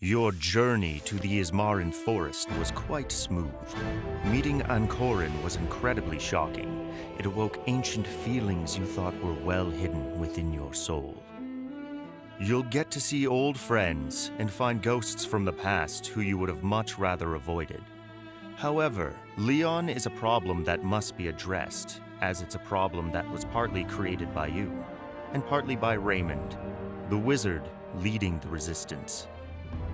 Your journey to the Ismarin forest was quite smooth. Meeting Ankoran was incredibly shocking. It awoke ancient feelings you thought were well hidden within your soul. You'll get to see old friends and find ghosts from the past who you would have much rather avoided. However, Leon is a problem that must be addressed, as it's a problem that was partly created by you, and partly by Raymond, the wizard leading the resistance.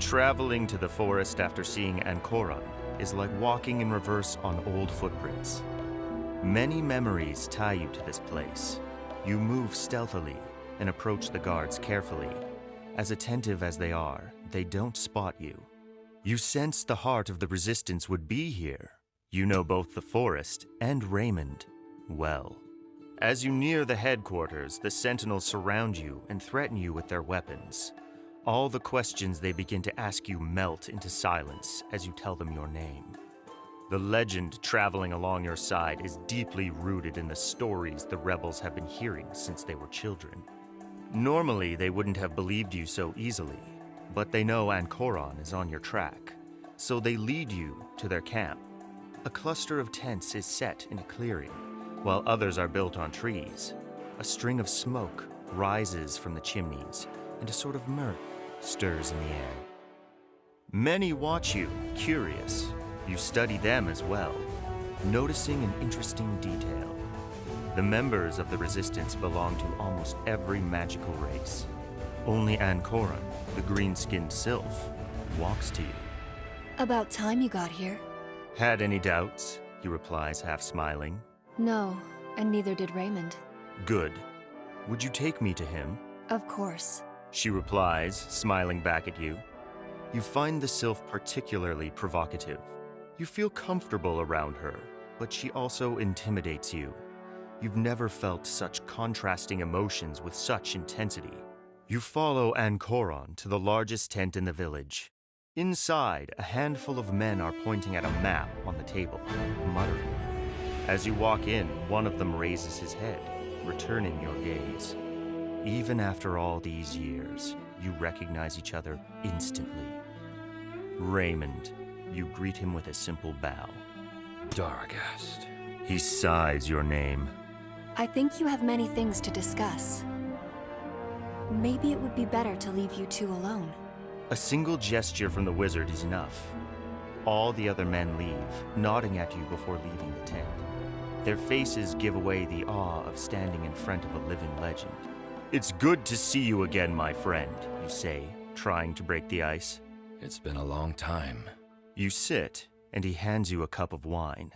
Traveling to the forest after seeing Ankoran is like walking in reverse on old footprints. Many memories tie you to this place. You move stealthily and approach the guards carefully. As attentive as they are, they don't spot you. You sense the heart of the resistance would be here. You know both the forest and Raymond well. As you near the headquarters, the sentinels surround you and threaten you with their weapons. All the questions they begin to ask you melt into silence as you tell them your name. The legend traveling along your side is deeply rooted in the stories the rebels have been hearing since they were children. Normally, they wouldn't have believed you so easily, but they know Ankoran is on your track, so they lead you to their camp. A cluster of tents is set in a clearing, while others are built on trees. A string of smoke rises from the chimneys, and a sort of mirth stirs in the air. Many watch you, curious. You study them as well, noticing an interesting detail. The members of the resistance belong to almost every magical race. Only Ankoran, the green-skinned sylph, walks to you. About time you got here. Had any doubts? He replies, half smiling. No, and neither did Raymond. Good. Would you take me to him? Of course. She replies, smiling back at you. You find the sylph particularly provocative. You feel comfortable around her, but she also intimidates you. You've never felt such contrasting emotions with such intensity. You follow Ankoran to the largest tent in the village. Inside, a handful of men are pointing at a map on the table, muttering. As you walk in, one of them raises his head, returning your gaze. Even after all these years, you recognize each other instantly. Raymond, you greet him with a simple bow. Dargast. He sighs your name. I think you have many things to discuss. Maybe it would be better to leave you two alone. A single gesture from the wizard is enough. All the other men leave, nodding at you before leaving the tent. Their faces give away the awe of standing in front of a living legend. It's good to see you again, my friend, you say, trying to break the ice. It's been a long time. You sit, and he hands you a cup of wine.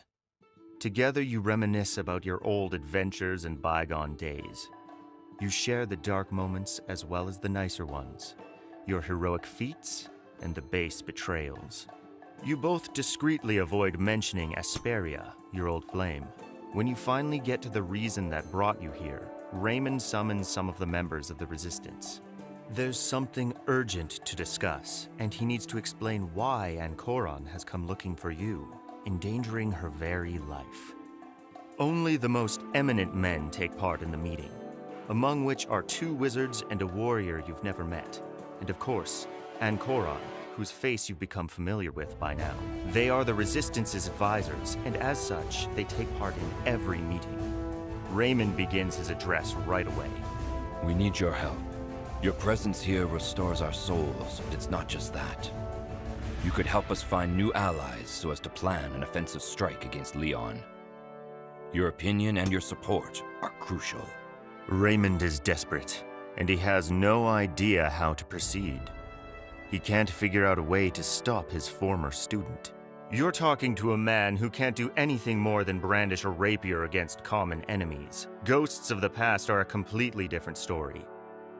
Together you reminisce about your old adventures and bygone days. You share the dark moments as well as the nicer ones, your heroic feats and the base betrayals. You both discreetly avoid mentioning Asperia, your old flame. When you finally get to the reason that brought you here, Raymond summons some of the members of the resistance. There's something urgent to discuss, and he needs to explain why Ankoran has come looking for you, endangering her very life. Only the most eminent men take part in the meeting, among which are 2 wizards and a warrior you've never met, and of course, Ankoran, whose face you've become familiar with by now. They are the Resistance's advisors, and as such, they take part in every meeting. Raymond begins his address right away. We need your help. Your presence here restores our souls, but it's not just that. You could help us find new allies so as to plan an offensive strike against Leon. Your opinion and your support are crucial. Raymond is desperate, and he has no idea how to proceed. He can't figure out a way to stop his former student. You're talking to a man who can't do anything more than brandish a rapier against common enemies. Ghosts of the past are a completely different story.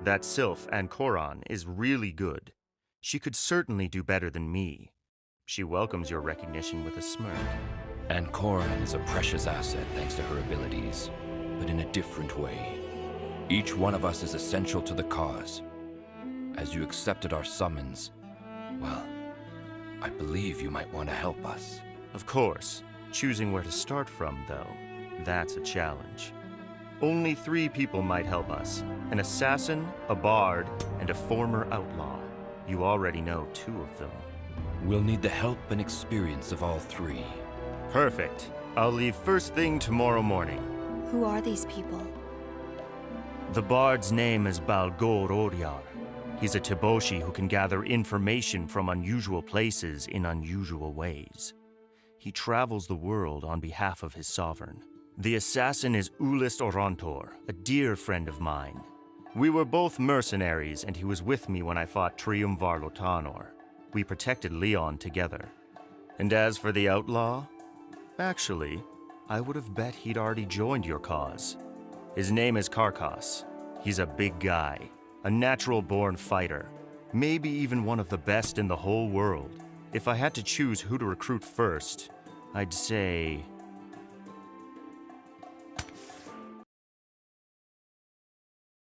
That sylph, Ankoran, is really good. She could certainly do better than me. She welcomes your recognition with a smirk. Ankoran is a precious asset thanks to her abilities, but in a different way. Each one of us is essential to the cause. As you accepted our summons, well, I believe you might want to help us. Of course. Choosing where to start from, though, that's a challenge. Only 3 people might help us: an assassin, a bard, and a former outlaw. You already know 2 of them. We'll need the help and experience of all 3. Perfect. I'll leave first thing tomorrow morning. Who are these people? The bard's name is Balgor Oryar. He's a Teboshi who can gather information from unusual places in unusual ways. He travels the world on behalf of his sovereign. The assassin is Ulist Orontor, a dear friend of mine. We were both mercenaries, and he was with me when I fought Triumvar Lotanor. We protected Leon together. And as for the outlaw, actually, I would have bet he'd already joined your cause. His name is Karkas. He's a big guy, a natural-born fighter, maybe even one of the best in the whole world. If I had to choose who to recruit first, I'd say...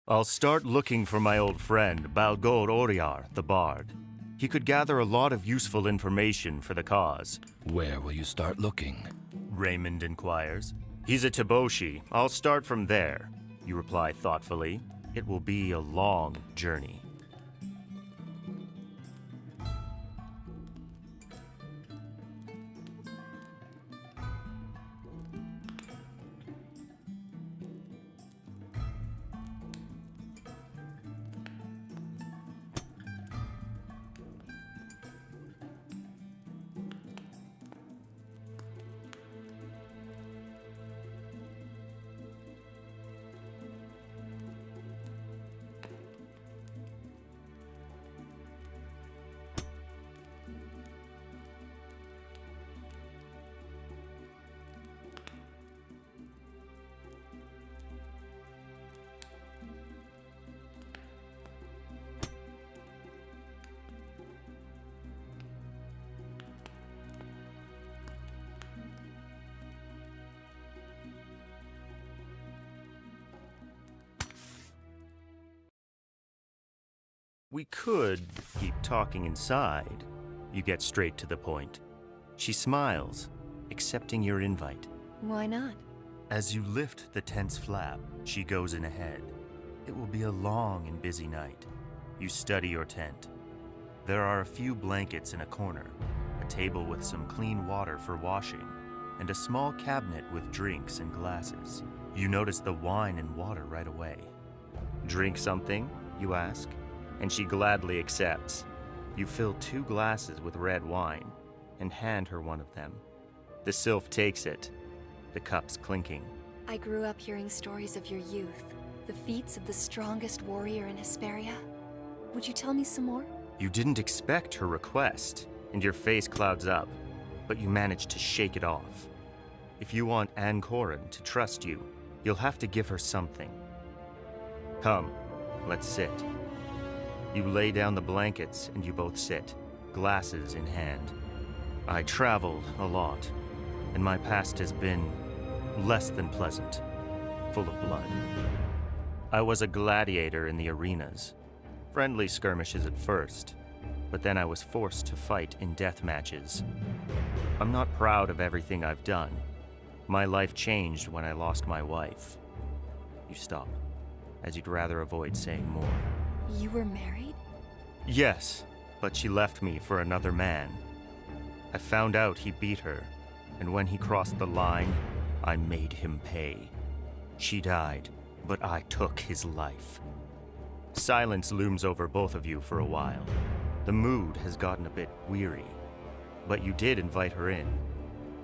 I'll start looking for my old friend, Balgor Oryar, the bard. He could gather a lot of useful information for the cause. Where will you start looking? Raymond inquires. He's a Teboshi. I'll start from there. You reply thoughtfully. It will be a long journey. We could keep talking inside. You get straight to the point. She smiles, accepting your invite. Why not? As you lift the tent's flap, she goes in ahead. It will be a long and busy night. You study your tent. There are a few blankets in a corner, a table with some clean water for washing, and a small cabinet with drinks and glasses. You notice the wine and water right away. Drink something? You ask. And she gladly accepts. You fill 2 glasses with red wine and hand her one of them. The sylph takes it, the cups clinking. I grew up hearing stories of your youth, the feats of the strongest warrior in Hesperia. Would you tell me some more? You didn't expect her request, and your face clouds up, but you manage to shake it off. If you want Anne Corin to trust you, you'll have to give her something. Come, let's sit. You lay down the blankets and you both sit, glasses in hand. I traveled a lot, and my past has been less than pleasant, full of blood. I was a gladiator in the arenas. Friendly skirmishes at first, but then I was forced to fight in death matches. I'm not proud of everything I've done. My life changed when I lost my wife. You stop, as you'd rather avoid saying more. You were married? Yes, but she left me for another man. I found out he beat her, and when he crossed the line, I made him pay. She died, but I took his life. Silence looms over both of you for a while. The mood has gotten a bit weary, but you did invite her in.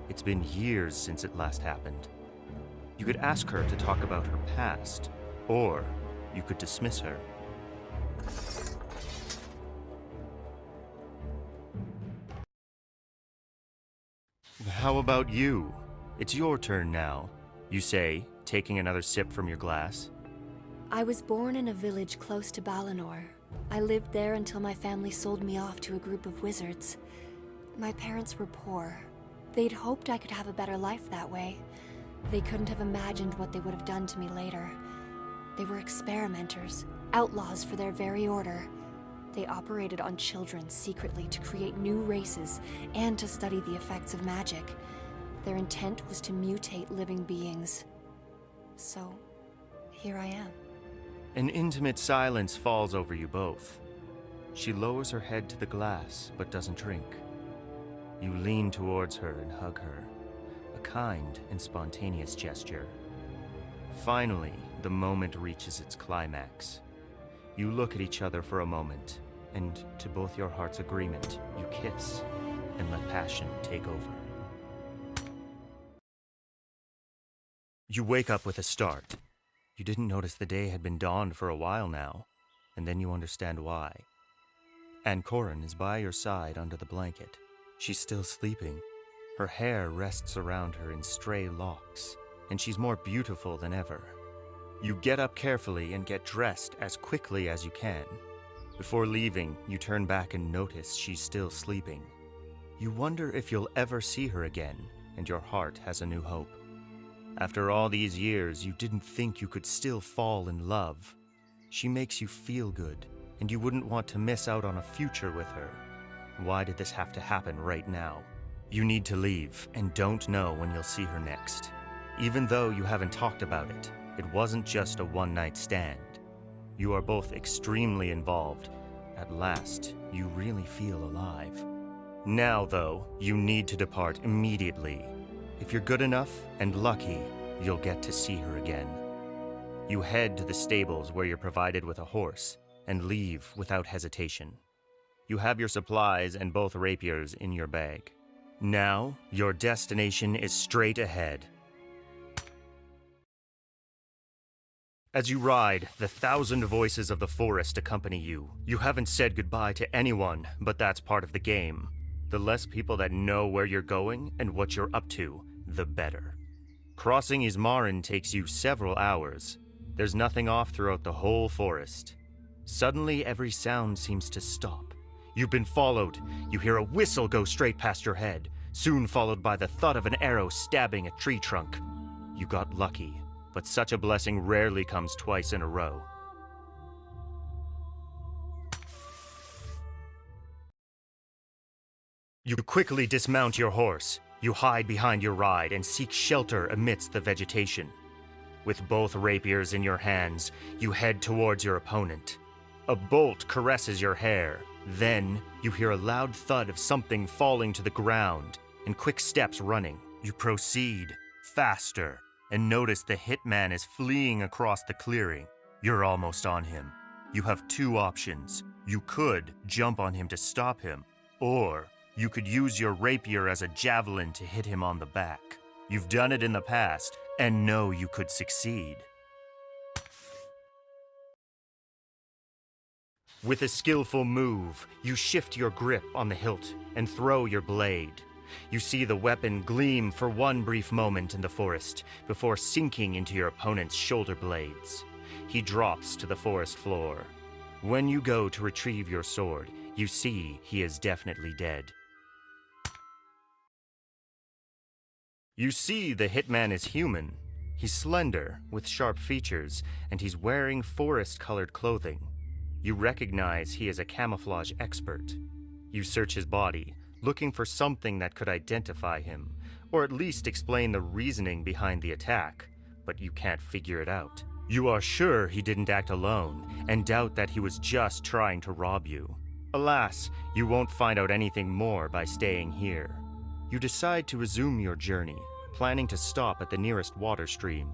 It's been years since it last happened. You could ask her to talk about her past, or you could dismiss her. How about you? It's your turn now, you say, taking another sip from your glass. I was born in a village close to Balinor. I lived there until my family sold me off to a group of wizards. My parents were poor. They'd hoped I could have a better life that way. They couldn't have imagined what they would have done to me later. They were experimenters, outlaws for their very order. They operated on children secretly to create new races and to study the effects of magic. Their intent was to mutate living beings. So, here I am. An intimate silence falls over you both. She lowers her head to the glass, but doesn't drink. You lean towards her and hug her, a kind and spontaneous gesture. Finally, the moment reaches its climax. You look at each other for a moment, and to both your heart's agreement, you kiss and let passion take over. You wake up with a start. You didn't notice the day had been dawned for a while now, and then you understand why. Anne Corin is by your side under the blanket. She's still sleeping. Her hair rests around her in stray locks, and she's more beautiful than ever. You get up carefully and get dressed as quickly as you can. Before leaving, you turn back and notice she's still sleeping. You wonder if you'll ever see her again, and your heart has a new hope. After all these years, you didn't think you could still fall in love. She makes you feel good, and you wouldn't want to miss out on a future with her. Why did this have to happen right now? You need to leave, and don't know when you'll see her next. Even though you haven't talked about it, it wasn't just a one-night stand. You are both extremely involved. At last, you really feel alive. Now, though, you need to depart immediately. If you're good enough and lucky, you'll get to see her again. You head to the stables where you're provided with a horse and leave without hesitation. You have your supplies and both rapiers in your bag. Now, your destination is straight ahead. As you ride, the 1,000 voices of the forest accompany you. You haven't said goodbye to anyone, but that's part of the game. The less people that know where you're going and what you're up to, the better. Crossing Ismarin takes you several hours. There's nothing off throughout the whole forest. Suddenly, every sound seems to stop. You've been followed. You hear a whistle go straight past your head, soon followed by the thud of an arrow stabbing a tree trunk. You got lucky, but such a blessing rarely comes twice in a row. You quickly dismount your horse. You hide behind your ride and seek shelter amidst the vegetation. With both rapiers in your hands, you head towards your opponent. A bolt caresses your hair. Then, you hear a loud thud of something falling to the ground and quick steps running. You proceed, faster, and notice the hitman is fleeing across the clearing. You're almost on him. You have two options. You could jump on him to stop him, or you could use your rapier as a javelin to hit him on the back. You've done it in the past, and know you could succeed. With a skillful move, you shift your grip on the hilt and throw your blade. You see the weapon gleam for one brief moment in the forest before sinking into your opponent's shoulder blades. He drops to the forest floor. When you go to retrieve your sword, you see he is definitely dead. You see the hitman is human. He's slender, with sharp features, and he's wearing forest-colored clothing. You recognize he is a camouflage expert. You search his body, looking for something that could identify him, or at least explain the reasoning behind the attack, but you can't figure it out. You are sure he didn't act alone, and doubt that he was just trying to rob you. Alas, you won't find out anything more by staying here. You decide to resume your journey, planning to stop at the nearest water stream.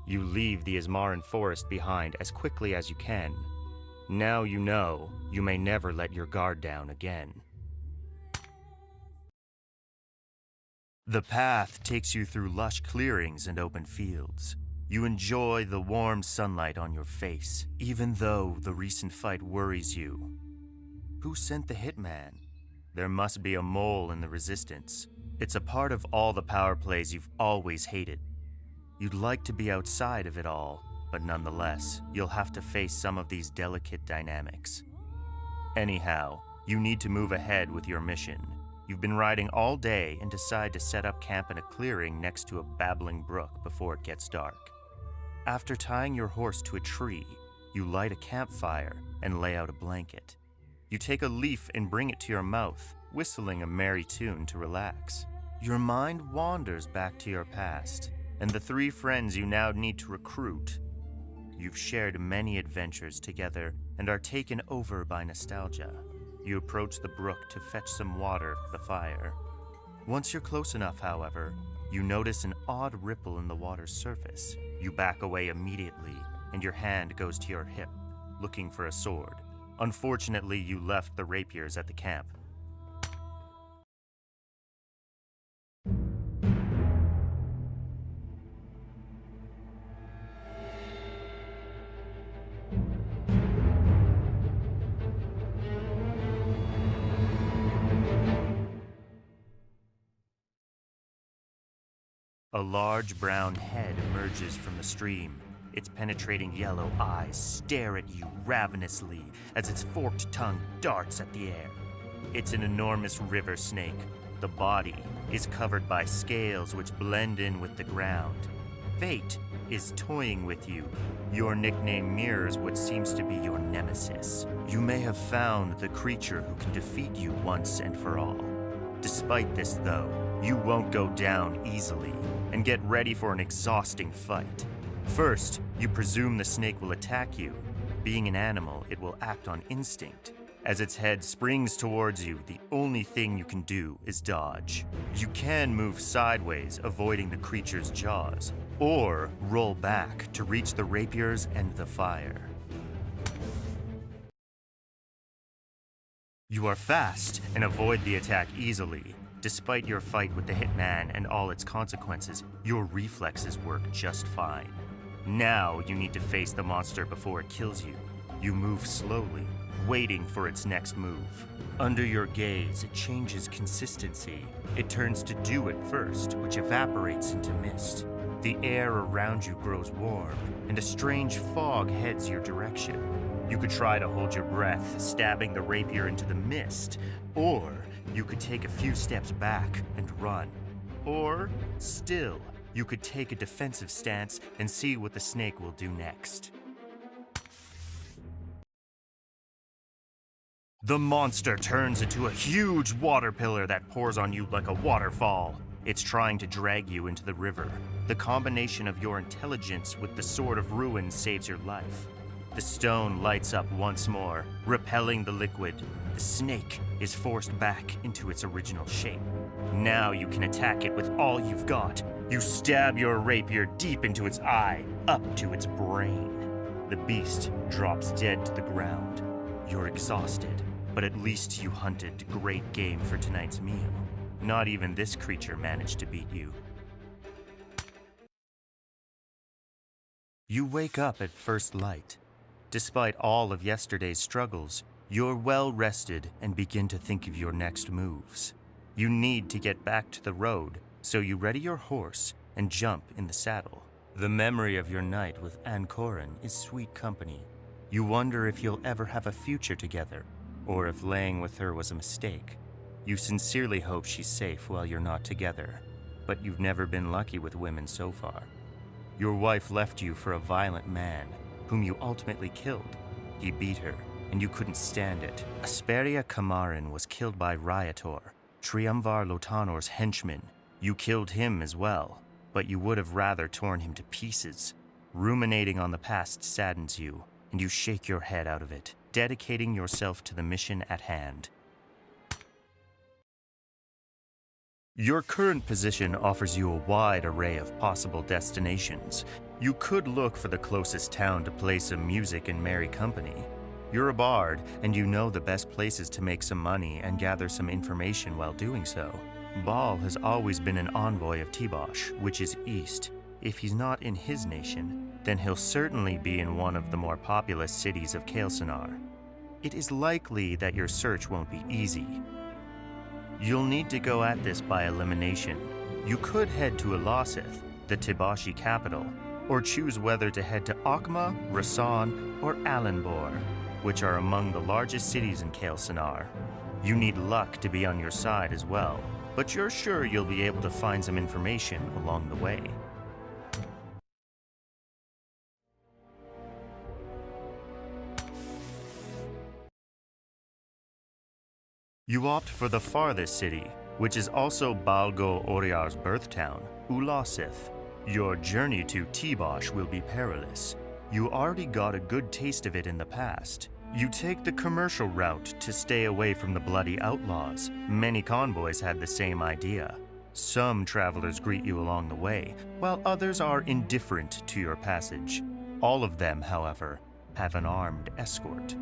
You leave the Ismarin forest behind as quickly as you can. Now you know you may never let your guard down again. The path takes you through lush clearings and open fields. You enjoy the warm sunlight on your face, even though the recent fight worries you. Who sent the hitman? There must be a mole in the resistance. It's a part of all the power plays you've always hated. You'd like to be outside of it all, but nonetheless, you'll have to face some of these delicate dynamics. Anyhow, you need to move ahead with your mission. You've been riding all day and decide to set up camp in a clearing next to a babbling brook before it gets dark. After tying your horse to a tree, you light a campfire and lay out a blanket. You take a leaf and bring it to your mouth, whistling a merry tune to relax. Your mind wanders back to your past, and the 3 friends you now need to recruit. You've shared many adventures together and are taken over by nostalgia. You approach the brook to fetch some water for the fire. Once you're close enough, however, you notice an odd ripple in the water's surface. You back away immediately, and your hand goes to your hip, looking for a sword. Unfortunately, you left the rapiers at the camp. A large brown head emerges from the stream. Its penetrating yellow eyes stare at you ravenously as its forked tongue darts at the air. It's an enormous river snake. The body is covered by scales which blend in with the ground. Fate is toying with you. Your nickname mirrors what seems to be your nemesis. You may have found the creature who can defeat you once and for all. Despite this, though, you won't go down easily, and get ready for an exhausting fight. First, you presume the snake will attack you. Being an animal, it will act on instinct. As its head springs towards you, the only thing you can do is dodge. You can move sideways, avoiding the creature's jaws, or roll back to reach the rapiers and the fire. You are fast and avoid the attack easily. Despite your fight with the hitman and all its consequences, your reflexes work just fine. Now you need to face the monster before it kills you. You move slowly, waiting for its next move. Under your gaze, it changes consistency. It turns to dew at first, which evaporates into mist. The air around you grows warm, and a strange fog heads your direction. You could try to hold your breath, stabbing the rapier into the mist, or you could take a few steps back and run. Or, still, you could take a defensive stance and see what the snake will do next. The monster turns into a huge water pillar that pours on you like a waterfall. It's trying to drag you into the river. The combination of your intelligence with the Sword of Ruin saves your life. The stone lights up once more, repelling the liquid. The snake is forced back into its original shape. Now you can attack it with all you've got. You stab your rapier deep into its eye, up to its brain. The beast drops dead to the ground. You're exhausted, but at least you hunted great game for tonight's meal. Not even this creature managed to beat you. You wake up at first light. Despite all of yesterday's struggles, you're well rested and begin to think of your next moves. You need to get back to the road, so you ready your horse and jump in the saddle. The memory of your night with Ann-Corin is sweet company. You wonder if you'll ever have a future together, or if laying with her was a mistake. You sincerely hope she's safe while you're not together, but you've never been lucky with women so far. Your wife left you for a violent man, whom you ultimately killed. He beat her, and you couldn't stand it. Asperia Kamarin was killed by Riotor, Triumvar Lotanor's henchman. You killed him as well, but you would have rather torn him to pieces. Ruminating on the past saddens you, and you shake your head out of it, dedicating yourself to the mission at hand. Your current position offers you a wide array of possible destinations. You could look for the closest town to play some music and merry company. You're a bard, and you know the best places to make some money and gather some information while doing so. Ball has always been an envoy of Tibosh, which is east. If he's not in his nation, then he'll certainly be in one of the more populous cities of Kael'Sanar. It is likely that your search won't be easy. You'll need to go at this by elimination. You could head to Elasith, the Tibashi capital, or choose whether to head to Akma, Rasan, or Alanbor, which are among the largest cities in Kael'Sanar. You need luck to be on your side as well, but you're sure you'll be able to find some information along the way. You opt for the farthest city, which is also Balgo Oriar's birth town, Ulasith. Your journey to Tibosh will be perilous. You already got a good taste of it in the past. You take the commercial route to stay away from the bloody outlaws. Many convoys had the same idea. Some travelers greet you along the way, while others are indifferent to your passage. All of them, however, have an armed escort.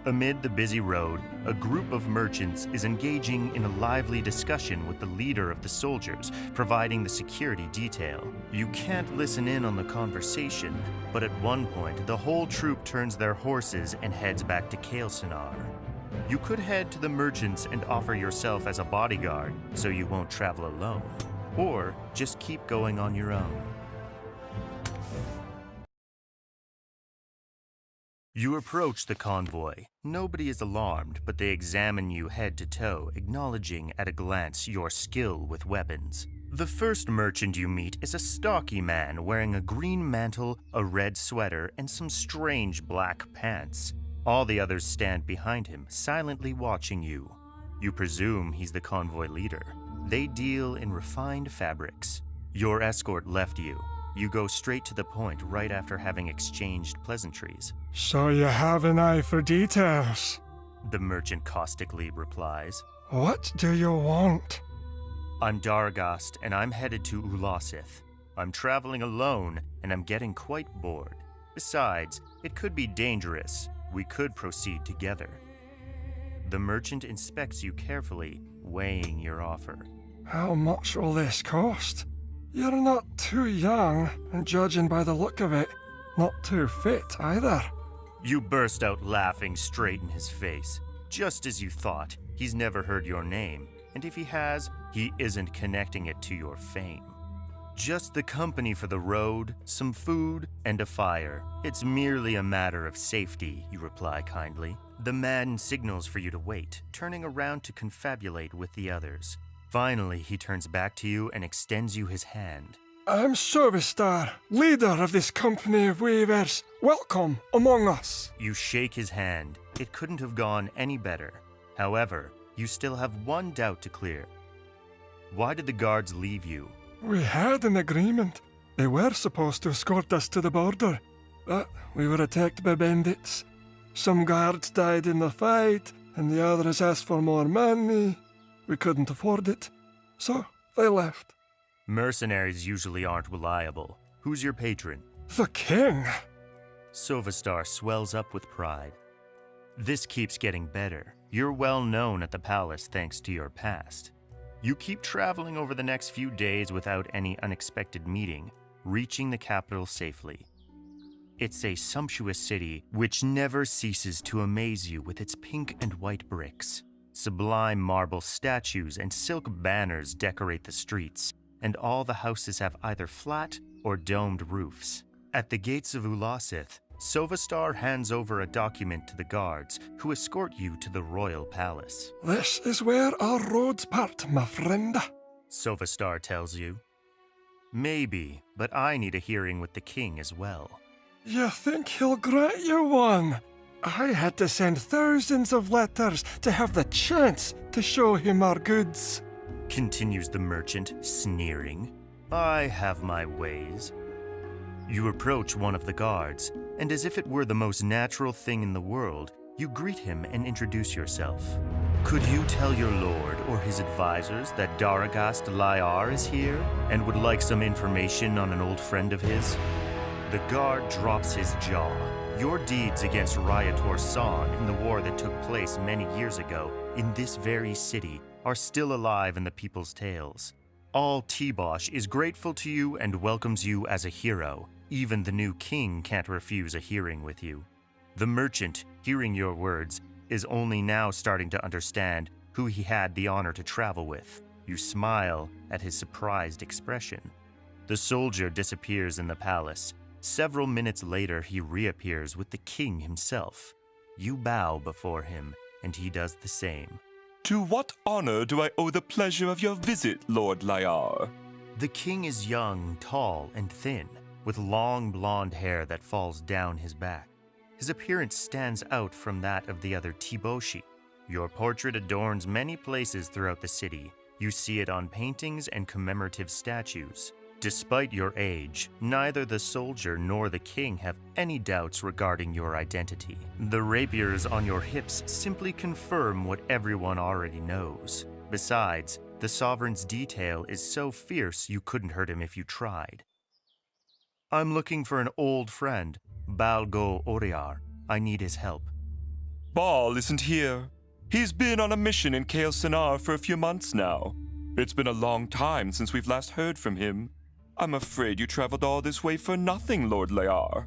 Amid the busy road, a group of merchants is engaging in a lively discussion with the leader of the soldiers, providing the security detail. You can't listen in on the conversation, but at one point, the whole troop turns their horses and heads back to Kael'Senar. You could head to the merchants and offer yourself as a bodyguard, so you won't travel alone. Or just keep going on your own. You approach the convoy. Nobody is alarmed, but they examine you head to toe, acknowledging at a glance your skill with weapons. The first merchant you meet is a stocky man wearing a green mantle, a red sweater, and some strange black pants. All the others stand behind him, silently watching you. You presume he's the convoy leader. They deal in refined fabrics. Your escort left you. You go straight to the point right after having exchanged pleasantries. So you have an eye for details. The merchant caustically replies. What do you want? I'm Dargast, and I'm headed to Ulasith. I'm traveling alone, and I'm getting quite bored. Besides, it could be dangerous. We could proceed together. The merchant inspects you carefully, weighing your offer. How much will this cost? You're not too young, and judging by the look of it, not too fit either. You burst out laughing straight in his face. Just as you thought, he's never heard your name, and if he has, he isn't connecting it to your fame. Just the company for the road, some food, and a fire. It's merely a matter of safety, you reply kindly. The man signals for you to wait, turning around to confabulate with the others. Finally, he turns back to you and extends you his hand. I'm Sovistar, leader of this company of weavers. Welcome among us. You shake his hand. It couldn't have gone any better. However, you still have one doubt to clear. Why did the guards leave you? We had an agreement. They were supposed to escort us to the border, but we were attacked by bandits. Some guards died in the fight, and the others asked for more money. We couldn't afford it, so they left. Mercenaries usually aren't reliable. Who's your patron? The king! Sovistar swells up with pride. This keeps getting better. You're well known at the palace thanks to your past. You keep traveling over the next few days without any unexpected meeting, reaching the capital safely. It's a sumptuous city which never ceases to amaze you with its pink and white bricks. Sublime marble statues and silk banners decorate the streets, and all the houses have either flat or domed roofs. At the gates of Ulasith, Sovistar hands over a document to the guards, who escort you to the royal palace. This is where our roads part, my friend. Sovistar tells you. Maybe, but I need a hearing with the king as well. You think he'll grant you one? I had to send thousands of letters to have the chance to show him our goods. Continues the merchant, sneering. I have my ways. You approach one of the guards, and as if it were the most natural thing in the world, you greet him and introduce yourself. Could you tell your lord or his advisors that Daragast Lyar is here and would like some information on an old friend of his? The guard drops his jaw. Your deeds against Ryator San in the war that took place many years ago in this very city are still alive in the people's tales. All T-Bosch is grateful to you and welcomes you as a hero. Even the new king can't refuse a hearing with you. The merchant, hearing your words, is only now starting to understand who he had the honor to travel with. You smile at his surprised expression. The soldier disappears in the palace. Several minutes later, he reappears with the king himself. You bow before him, and he does the same. To what honor do I owe the pleasure of your visit, Lord Lyar? The king is young, tall, and thin, with long blonde hair that falls down his back. His appearance stands out from that of the other T-Boshi. Your portrait adorns many places throughout the city. You see it on paintings and commemorative statues. Despite your age, neither the soldier nor the king have any doubts regarding your identity. The rapiers on your hips simply confirm what everyone already knows. Besides, the sovereign's detail is so fierce you couldn't hurt him if you tried. I'm looking for an old friend, Balgo Oriar. I need his help. Ball isn't here. He's been on a mission in Kael Sinar for a few months now. It's been a long time since we've last heard from him. I'm afraid you traveled all this way for nothing, Lord Layar.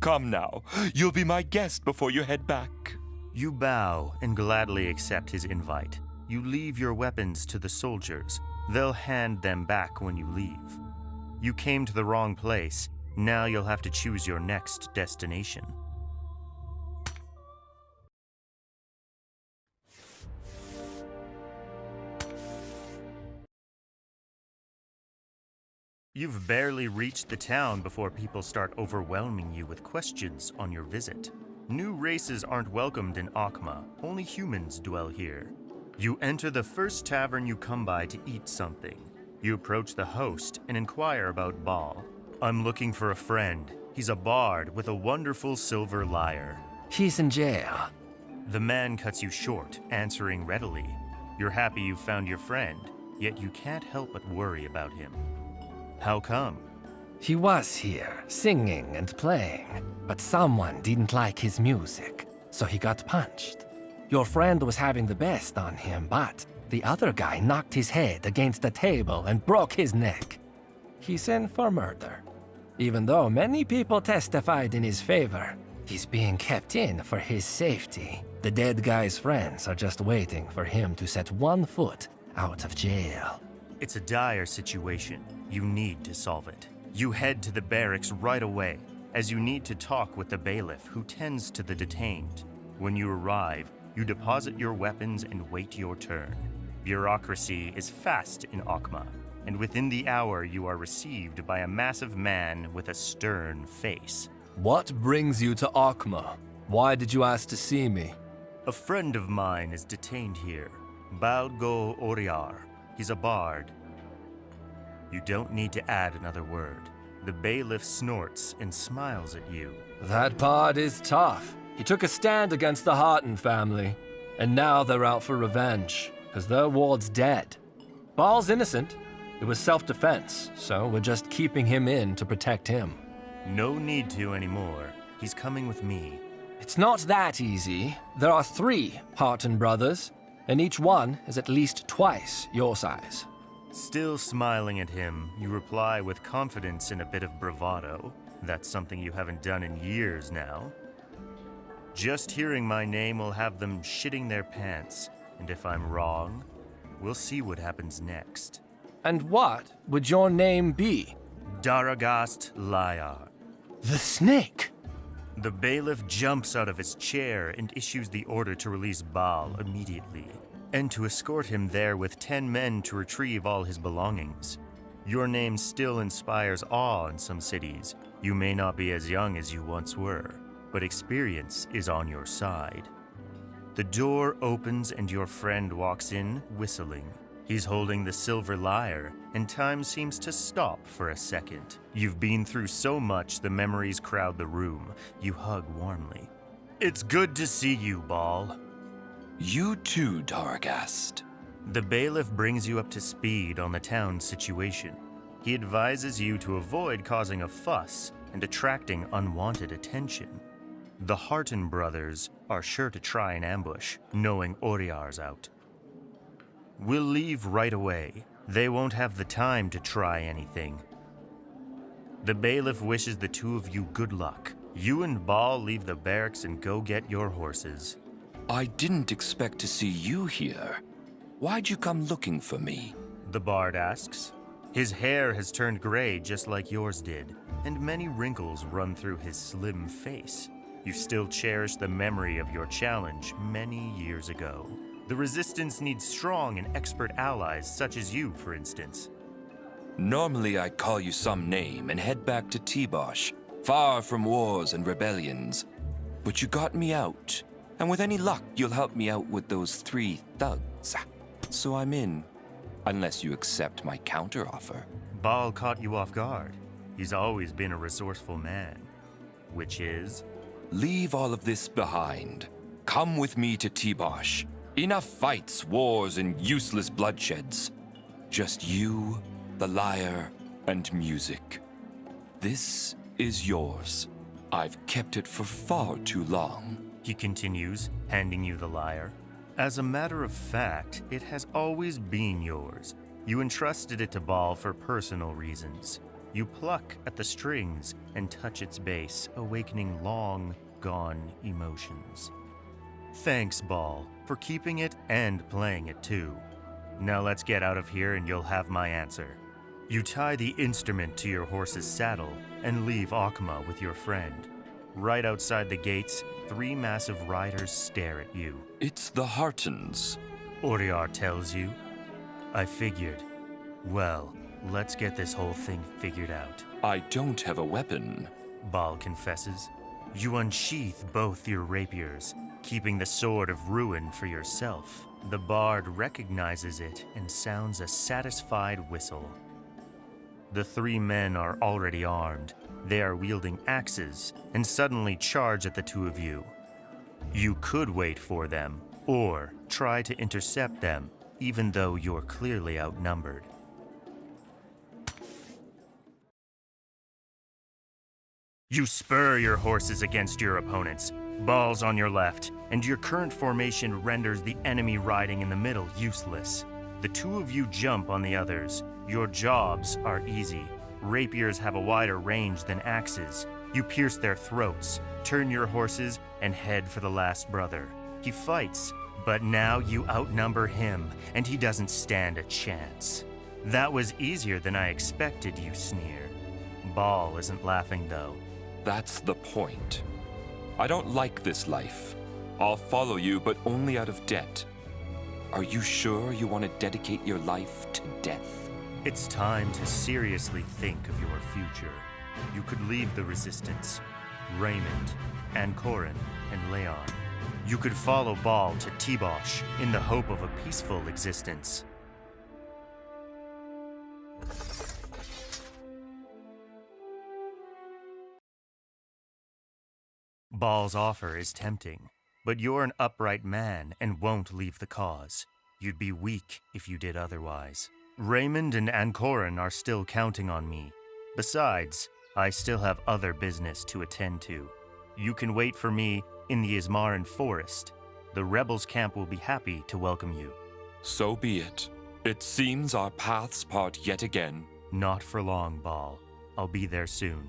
Come now, you'll be my guest before you head back. You bow and gladly accept his invite. You leave your weapons to the soldiers. They'll hand them back when you leave. You came to the wrong place. Now you'll have to choose your next destination. You've barely reached the town before people start overwhelming you with questions on your visit. New races aren't welcomed in Akma. Only humans dwell here. You enter the first tavern you come by to eat something. You approach the host and inquire about Ball. I'm looking for a friend. He's a bard with a wonderful silver lyre. He's in jail. The man cuts you short, answering readily. You're happy you've found your friend, yet you can't help but worry about him. How come? He was here, singing and playing, but someone didn't like his music, so he got punched. Your friend was having the best on him, but the other guy knocked his head against the table and broke his neck. He's in for murder. Even though many people testified in his favor, he's being kept in for his safety. The dead guy's friends are just waiting for him to set one foot out of jail. It's a dire situation. You need to solve it. You head to the barracks right away, as you need to talk with the bailiff who tends to the detained. When you arrive, you deposit your weapons and wait your turn. Bureaucracy is fast in Akma, and within the hour you are received by a massive man with a stern face. What brings you to Akma? Why did you ask to see me? A friend of mine is detained here, Balgo Oriar. He's a bard. You don't need to add another word. The bailiff snorts and smiles at you. That bard is tough. He took a stand against the Harton family, and now they're out for revenge, because their ward's dead. Ball's innocent. It was self-defense, so we're just keeping him in to protect him. No need to anymore. He's coming with me. It's not that easy. There are 3 Harton brothers, and each one is at least twice your size. Still smiling at him, you reply with confidence and a bit of bravado. That's something you haven't done in years now. Just hearing my name will have them shitting their pants, and if I'm wrong, we'll see what happens next. And what would your name be? Daragast Lyar. The snake! The bailiff jumps out of his chair and issues the order to release Baal immediately, and to escort him there with 10 men to retrieve all his belongings. Your name still inspires awe in some cities. You may not be as young as you once were, but experience is on your side. The door opens and your friend walks in, whistling. He's holding the silver lyre, and time seems to stop for a second. You've been through so much, the memories crowd the room. You hug warmly. It's good to see you, Ball. You too, Dargast. The bailiff brings you up to speed on the town's situation. He advises you to avoid causing a fuss and attracting unwanted attention. The Harton brothers are sure to try an ambush, knowing Oriar's out. We'll leave right away. They won't have the time to try anything. The bailiff wishes the 2 of you good luck. You and Ball leave the barracks and go get your horses. I didn't expect to see you here. Why'd you come looking for me? The bard asks. His hair has turned gray just like yours did, and many wrinkles run through his slim face. You still cherish the memory of your challenge many years ago. The Resistance needs strong and expert allies such as you, for instance. Normally I'd call you some name and head back to T-Bosh, far from wars and rebellions. But you got me out, and with any luck you'll help me out with those 3 thugs. So I'm in, unless you accept my counteroffer. Ball caught you off guard. He's always been a resourceful man. Which is? Leave all of this behind. Come with me to T-Bosh. Enough fights, wars, and useless bloodsheds. Just you, the lyre, and music. This is yours. I've kept it for far too long. He continues, handing you the lyre. As a matter of fact, it has always been yours. You entrusted it to Ball for personal reasons. You pluck at the strings and touch its base, awakening long-gone emotions. Thanks, Ball, for keeping it and playing it too. Now let's get out of here and you'll have my answer. You tie the instrument to your horse's saddle and leave Akama with your friend. Right outside the gates, 3 massive riders stare at you. It's the Hartons. Oriar tells you. I figured. Well, let's get this whole thing figured out. I don't have a weapon. Ball confesses. You unsheath both your rapiers, keeping the sword of ruin for yourself. The bard recognizes it and sounds a satisfied whistle. The 3 men are already armed. They are wielding axes and suddenly charge at the 2 of you. You could wait for them, or try to intercept them, even though you're clearly outnumbered. You spur your horses against your opponents, Ball's on your left, and your current formation renders the enemy riding in the middle useless. The 2 of you jump on the others. Your jobs are easy. Rapiers have a wider range than axes. You pierce their throats, turn your horses, and head for the last brother. He fights, but now you outnumber him, and he doesn't stand a chance. That was easier than I expected, you sneer. Ball isn't laughing, though. That's the point. I don't like this life. I'll follow you, but only out of debt. Are you sure you want to dedicate your life to death? It's time to seriously think of your future. You could leave the Resistance, Raymond, Ancorin, and Leon. You could follow Ball to T-Bosh in the hope of a peaceful existence. Ball's offer is tempting, but you're an upright man and won't leave the cause. You'd be weak if you did otherwise. Raymond and Ancorin are still counting on me. Besides, I still have other business to attend to. You can wait for me in the Ismaran Forest. The rebels' camp will be happy to welcome you. So be it. It seems our paths part yet again. Not for long, Ball. I'll be there soon.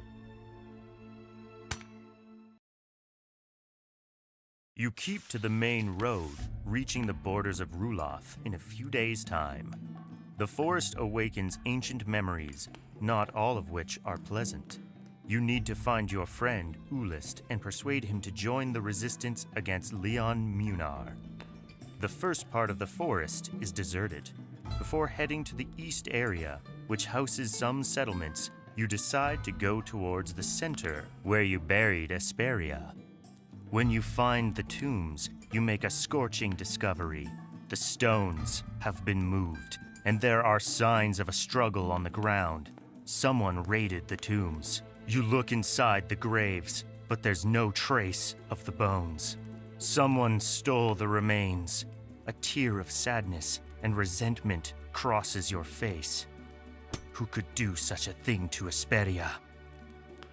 You keep to the main road, reaching the borders of Ruloth in a few days' time. The forest awakens ancient memories, not all of which are pleasant. You need to find your friend, Ulist, and persuade him to join the resistance against Leon Munar. The first part of the forest is deserted. Before heading to the east area, which houses some settlements, you decide to go towards the center, where you buried Asperia. When you find the tombs, you make a scorching discovery. The stones have been moved, and there are signs of a struggle on the ground. Someone raided the tombs. You look inside the graves, but there's no trace of the bones. Someone stole the remains. A tear of sadness and resentment crosses your face. Who could do such a thing to Asperia?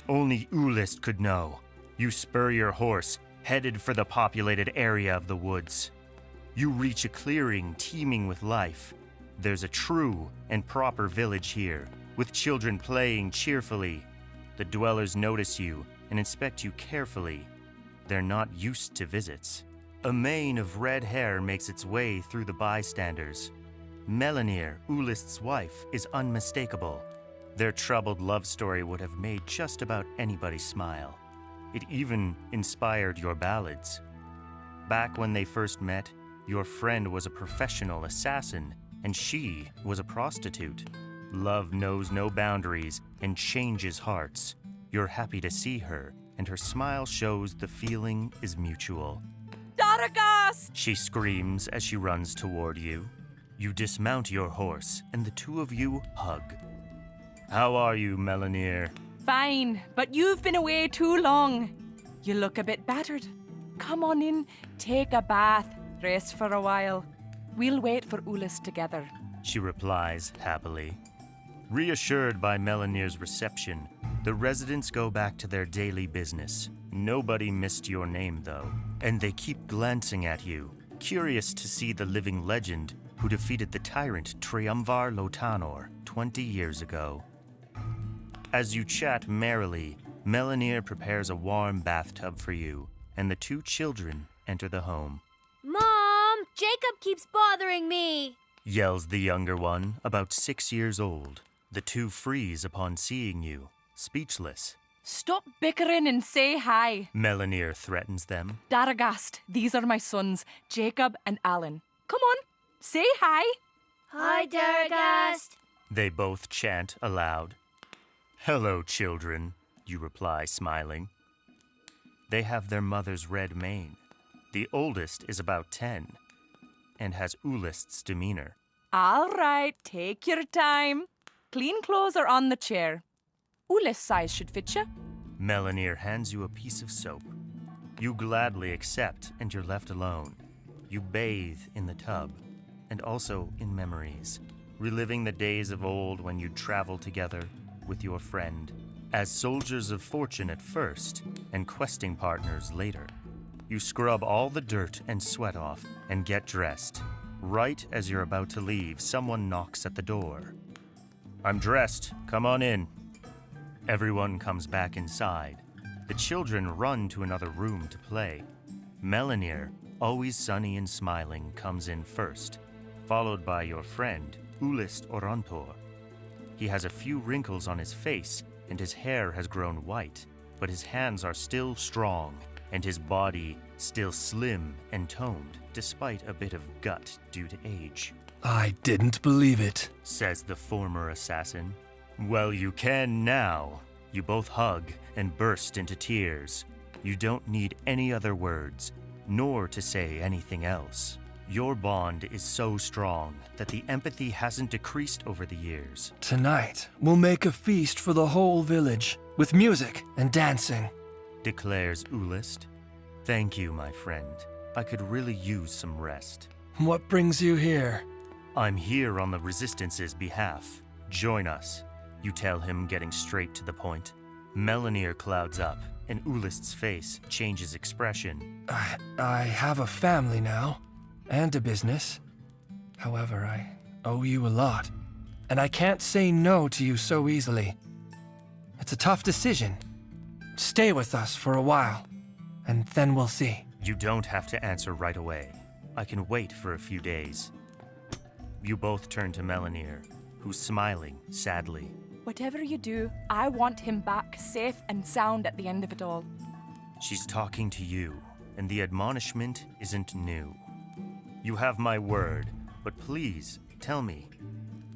Only Ulist could know. You spur your horse, headed for the populated area of the woods. You reach a clearing teeming with life. There's a true and proper village here, with children playing cheerfully. The dwellers notice you and inspect you carefully. They're not used to visits. A mane of red hair makes its way through the bystanders. Melanir, Ulist's wife, is unmistakable. Their troubled love story would have made just about anybody smile. It even inspired your ballads. Back when they first met, your friend was a professional assassin, and she was a prostitute. Love knows no boundaries and changes hearts. You're happy to see her, and her smile shows the feeling is mutual. Daragas! She screams as she runs toward you. You dismount your horse, and the 2 of you hug. How are you, Melanir? Fine, but you've been away too long. You look a bit battered. Come on in, take a bath, rest for a while. We'll wait for Ulis together. She replies happily. Reassured by Melanir's reception, the residents go back to their daily business. Nobody missed your name, though, and they keep glancing at you, curious to see the living legend who defeated the tyrant Triumvar Lotanor 20 years ago. As you chat merrily, Melanir prepares a warm bathtub for you, and the two children enter the home. Mom, Jacob keeps bothering me. Yells the younger one, about 6 years old. The two freeze upon seeing you, speechless. Stop bickering and say hi. Melanir threatens them. Daragast, these are my sons, Jacob and Alan. Come on, say hi. Hi, Daragast. They both chant aloud. Hello, children, you reply, smiling. They have their mother's red mane. The oldest is about 10 and has Ulist's demeanor. All right, take your time. Clean clothes are on the chair. Ulis size should fit you. Melanir hands you a piece of soap. You gladly accept, and you're left alone. You bathe in the tub, and also in memories, reliving the days of old when you'd travel together with your friend, as soldiers of fortune at first, and questing partners later. You scrub all the dirt and sweat off, and get dressed. Right as you're about to leave, someone knocks at the door. I'm dressed. Come on in. Everyone comes back inside. The children run to another room to play. Melanir, always sunny and smiling, comes in first, followed by your friend, Ulist Orantor. He has a few wrinkles on his face, and his hair has grown white, but his hands are still strong, and his body still slim and toned, despite a bit of gut due to age. I didn't believe it. Says the former assassin. Well, you can now. You both hug and burst into tears. You don't need any other words, nor to say anything else. Your bond is so strong that the empathy hasn't decreased over the years. Tonight, we'll make a feast for the whole village, with music and dancing. Declares Ulist. Thank you, my friend. I could really use some rest. What brings you here? I'm here on the Resistance's behalf. Join us, you tell him, getting straight to the point. Melanir clouds up, and Ulist's face changes expression. I have a family now, and a business. However, I owe you a lot, and I can't say no to you so easily. It's a tough decision. Stay with us for a while, and then we'll see. You don't have to answer right away. I can wait for a few days. You both turn to Melanir, who's smiling sadly. Whatever you do, I want him back safe and sound at the end of it all. She's talking to you, and the admonishment isn't new. You have my word, but please, tell me,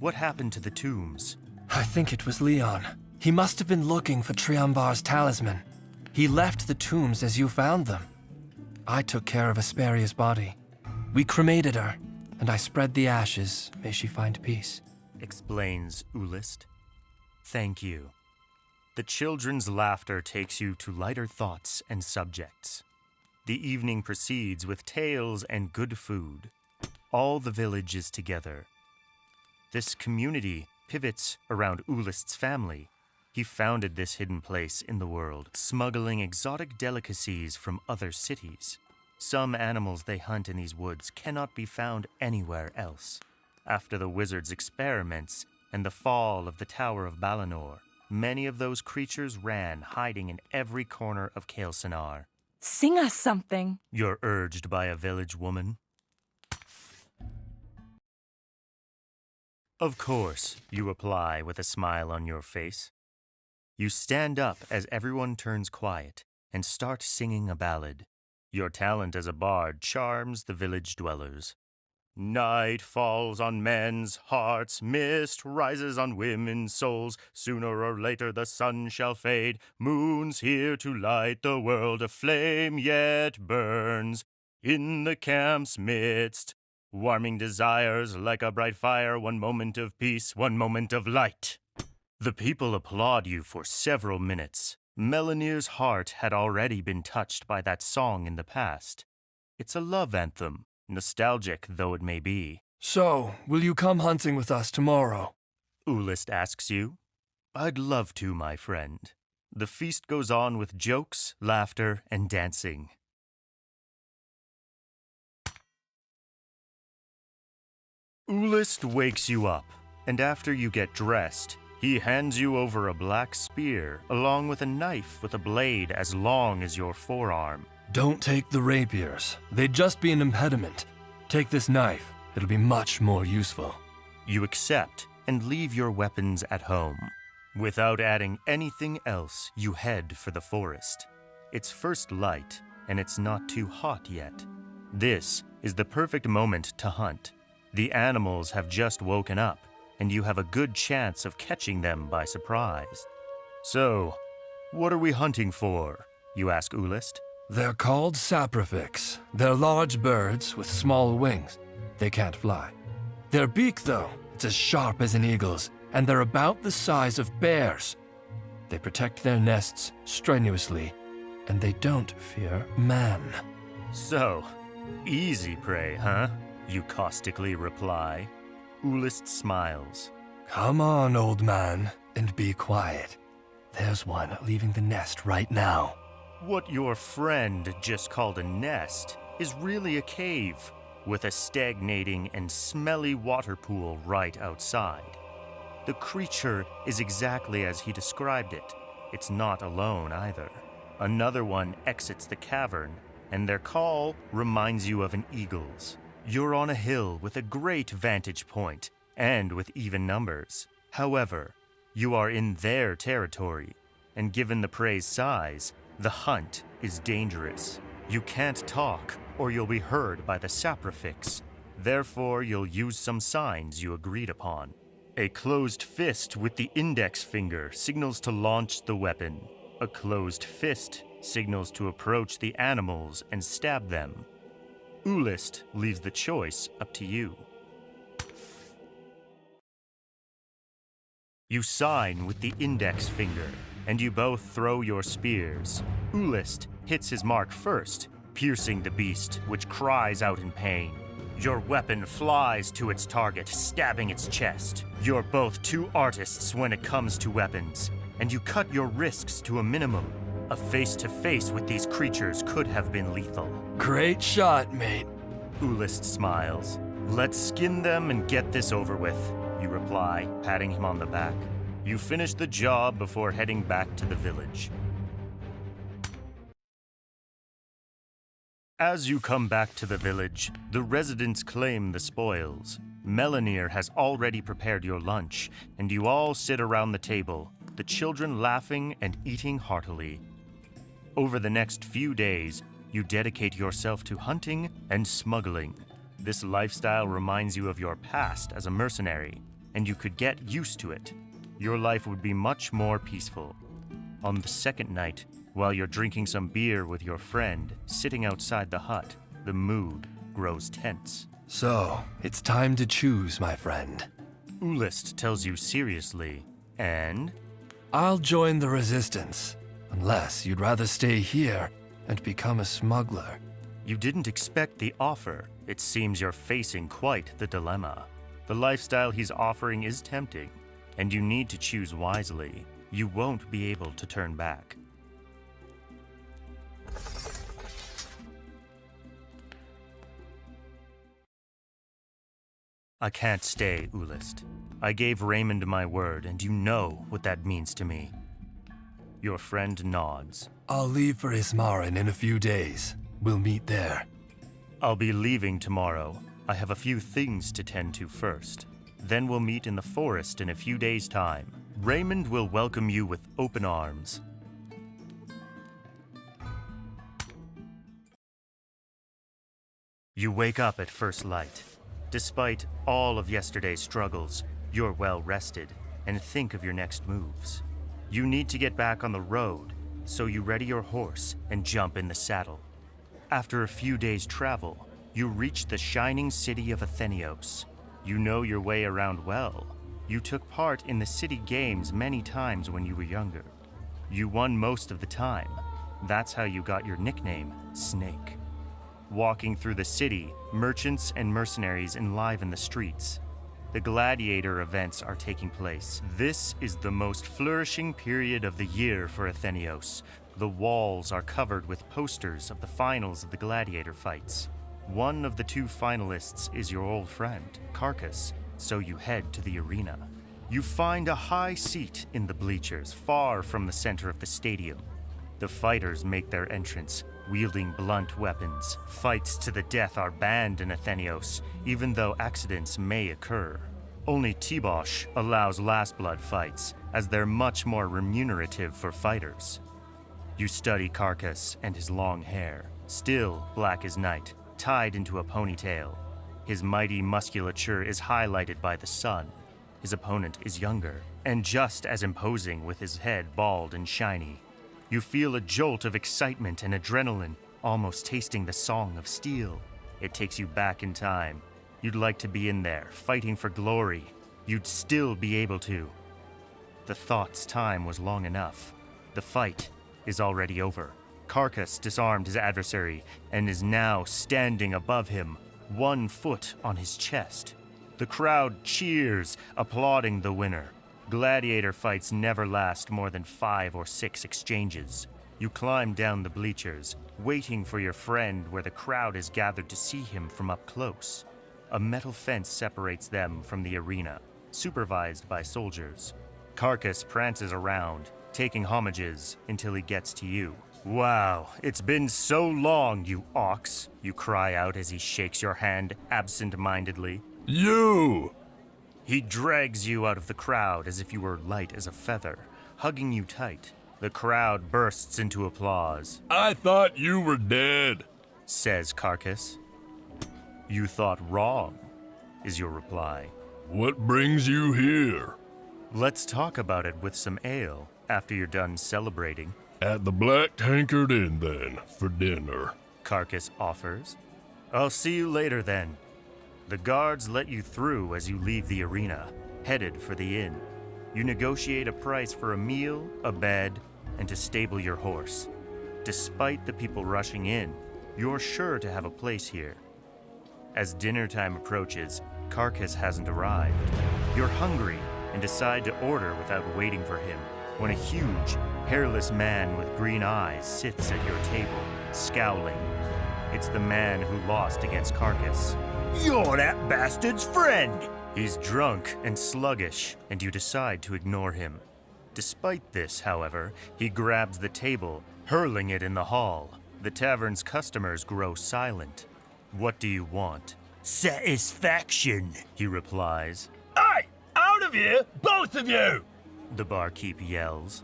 what happened to the tombs? I think it was Leon. He must have been looking for Triumvar's talisman. He left the tombs as you found them. I took care of Asperia's body. We cremated her, and I spread the ashes. May she find peace. Explains Ulist. Thank you. The children's laughter takes you to lighter thoughts and subjects. The evening proceeds with tales and good food. All the village is together. This community pivots around Ulist's family. He founded this hidden place in the world, smuggling exotic delicacies from other cities. Some animals they hunt in these woods cannot be found anywhere else. After the wizard's experiments and the fall of the Tower of Balinor, many of those creatures ran, hiding in every corner of Kael'Sanar. Sing us something. You're urged by a village woman. Of course, you reply with a smile on your face. You stand up as everyone turns quiet and start singing a ballad. Your talent as a bard charms the village dwellers. Night falls on men's hearts, mist rises on women's souls. Sooner or later the sun shall fade, moon's here to light the world. A flame yet burns in the camp's midst, warming desires like a bright fire. One moment of peace, one moment of light. The people applaud you for several minutes. Melanir's heart had already been touched by that song in the past. It's a love anthem, nostalgic though it may be. So, will you come hunting with us tomorrow? Ulist asks you. I'd love to, my friend. The feast goes on with jokes, laughter, and dancing. Ulist wakes you up, and after you get dressed, he hands you over a black spear along with a knife with a blade as long as your forearm. Don't take the rapiers. They'd just be an impediment. Take this knife. It'll be much more useful. You accept and leave your weapons at home. Without adding anything else, you head for the forest. It's first light, and it's not too hot yet. This is the perfect moment to hunt. The animals have just woken up, and you have a good chance of catching them by surprise. So, what are we hunting for? You ask Ulist. They're called saprifix. They're large birds with small wings. They can't fly. Their beak, though, it's as sharp as an eagle's, and they're about the size of bears. They protect their nests strenuously, and they don't fear man. So, easy prey, huh? You caustically reply. Ulist smiles. Come on, old man, and be quiet. There's one leaving the nest right now. What your friend just called a nest is really a cave, with a stagnating and smelly water pool right outside. The creature is exactly as he described it. It's not alone either. Another one exits the cavern, and their call reminds you of an eagle's. You're on a hill with a great vantage point, and with even numbers. However, you are in their territory, and given the prey's size, the hunt is dangerous. You can't talk, or you'll be heard by the saprifix. Therefore, you'll use some signs you agreed upon. A closed fist with the index finger signals to launch the weapon. A closed fist signals to approach the animals and stab them. Ulist leaves the choice up to you. You sign with the index finger, and you both throw your spears. Ulist hits his mark first, piercing the beast, which cries out in pain. Your weapon flies to its target, stabbing its chest. You're both two artists when it comes to weapons, and you cut your risks to a minimum. A face-to-face with these creatures could have been lethal. Great shot, mate. Ulist smiles. Let's skin them and get this over with, you reply, patting him on the back. You finish the job before heading back to the village. As you come back to the village, the residents claim the spoils. Melanir has already prepared your lunch, and you all sit around the table, the children laughing and eating heartily. Over the next few days, you dedicate yourself to hunting and smuggling. This lifestyle reminds you of your past as a mercenary, and you could get used to it. Your life would be much more peaceful. On the second night, while you're drinking some beer with your friend, sitting outside the hut, the mood grows tense. So, it's time to choose, my friend. Ulist tells you seriously, and? I'll join the resistance, unless you'd rather stay here and become a smuggler. You didn't expect the offer. It seems you're facing quite the dilemma. The lifestyle he's offering is tempting, and you need to choose wisely. You won't be able to turn back. I can't stay, Ulist. I gave Raymond my word, and you know what that means to me. Your friend nods. I'll leave for Ismarin in a few days. We'll meet there. I'll be leaving tomorrow. I have a few things to tend to first. Then we'll meet in the forest in a few days' time. Raymond will welcome you with open arms. You wake up at first light. Despite all of yesterday's struggles, you're well rested and think of your next moves. You need to get back on the road, so you ready your horse and jump in the saddle. After a few days' travel, you reach the shining city of Athenios. You know your way around well. You took part in the city games many times when you were younger. You won most of the time. That's how you got your nickname, Snake. Walking through the city, merchants and mercenaries enliven the streets. The gladiator events are taking place. This is the most flourishing period of the year for Athenios. The walls are covered with posters of the finals of the gladiator fights. One of the two finalists is your old friend, Carcass, so you head to the arena. You find a high seat in the bleachers, far from the center of the stadium. The fighters make their entrance, wielding blunt weapons. Fights to the death are banned in Athenios, even though accidents may occur. Only Tibosh allows last blood fights, as they're much more remunerative for fighters. You study Carcass and his long hair, still black as night, tied into a ponytail. His mighty musculature is highlighted by the sun. His opponent is younger, and just as imposing with his head bald and shiny. You feel a jolt of excitement and adrenaline, almost tasting the song of steel. It takes you back in time. You'd like to be in there, fighting for glory. You'd still be able to. The thought's time was long enough. The fight is already over. Carcass disarmed his adversary and is now standing above him, 1 foot on his chest. The crowd cheers, applauding the winner. Gladiator fights never last more than 5 or 6 exchanges. You climb down the bleachers, waiting for your friend where the crowd is gathered to see him from up close. A metal fence separates them from the arena, supervised by soldiers. Carcass prances around, taking homages until he gets to you. "Wow, it's been so long, you ox," you cry out as he shakes your hand absent-mindedly. You! He drags you out of the crowd as if you were light as a feather, hugging you tight. The crowd bursts into applause. I thought you were dead, Says Carcass. "You thought wrong," is your reply. What brings you here? "Let's talk about it with some ale after you're done celebrating," At the Black Tankard Inn, then, for dinner. Carcass offers. "I'll see you later then." The guards let you through as you leave the arena, headed for the inn. You negotiate a price for a meal, a bed, and to stable your horse. Despite the people rushing in, you're sure to have a place here. As dinner time approaches, Carcass hasn't arrived. You're hungry and decide to order without waiting for him, when a huge, hairless man with green eyes sits at your table, scowling. It's the man who lost against Carcass. "You're that bastard's friend!" He's drunk and sluggish, and you decide to ignore him. Despite this, however, he grabs the table, hurling it in the hall. The tavern's customers grow silent. "What do you want?" "Satisfaction," he replies. Hey! Out of here, both of you! The barkeep yells.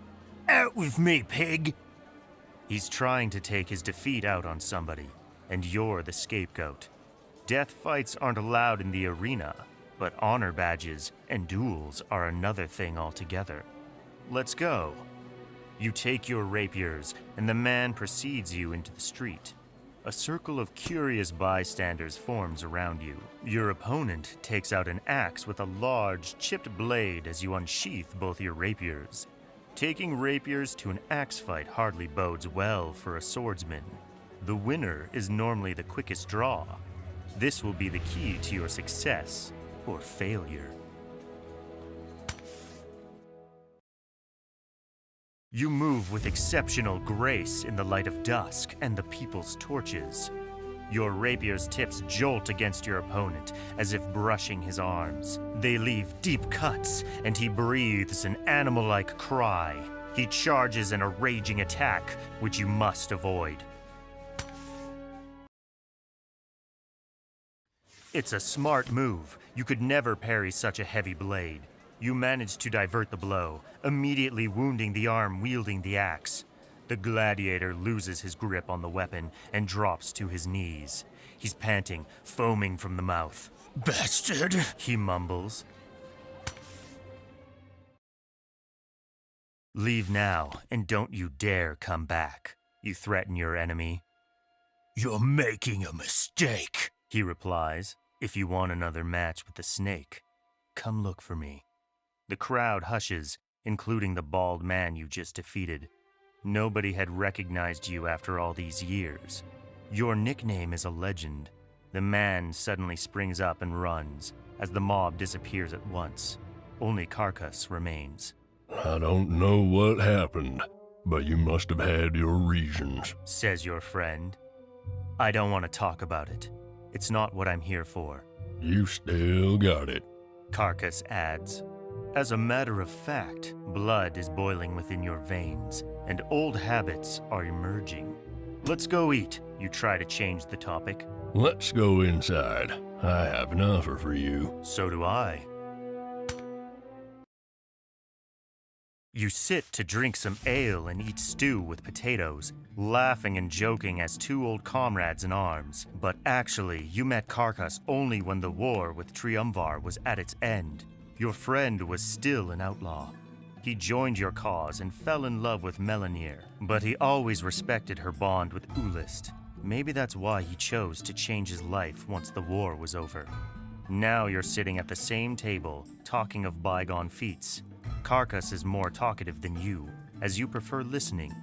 "Out with me, pig!" He's trying to take his defeat out on somebody, and you're the scapegoat. Death fights aren't allowed in the arena, but honor badges and duels are another thing altogether. Let's go. You take your rapiers, and the man precedes you into the street. A circle of curious bystanders forms around you. Your opponent takes out an axe with a large, chipped blade as you unsheath both your rapiers. Taking rapiers to an axe fight hardly bodes well for a swordsman. The winner is normally the quickest draw. This will be the key to your success or failure. You move with exceptional grace in the light of dusk and the people's torches. Your rapier's tips jolt against your opponent as if brushing his arms. They leave deep cuts, and he breathes an animal-like cry. He charges in a raging attack, which you must avoid. It's a smart move. You could never parry such a heavy blade. You manage to divert the blow, immediately wounding the arm wielding the axe. The gladiator loses his grip on the weapon and drops to his knees. He's panting, foaming from the mouth. "Bastard," he mumbles. "Leave now, and don't you dare come back," you threaten your enemy. "You're making a mistake," he replies. "If you want another match with the snake, come look for me." The crowd hushes, including the bald man you just defeated. Nobody had recognized you after all these years. Your nickname is a legend. The man suddenly springs up and runs, as the mob disappears at once. Only Carcass remains. I don't know what happened, but you must have had your reasons. Says your friend. I don't want to talk about it. It's not what I'm here for. You still got it. Carcass adds. As a matter of fact, blood is boiling within your veins, and old habits are emerging. Let's go eat. You try to change the topic. Let's go inside. I have an offer for you. So do I. You sit to drink some ale and eat stew with potatoes, laughing and joking as two old comrades in arms. But actually, you met Carcass only when the war with Triumvar was at its end. Your friend was still an outlaw. He joined your cause and fell in love with Melanir, but he always respected her bond with Ulist. Maybe that's why he chose to change his life once the war was over. Now you're sitting at the same table, talking of bygone feats. Carcass is more talkative than you, as you prefer listening,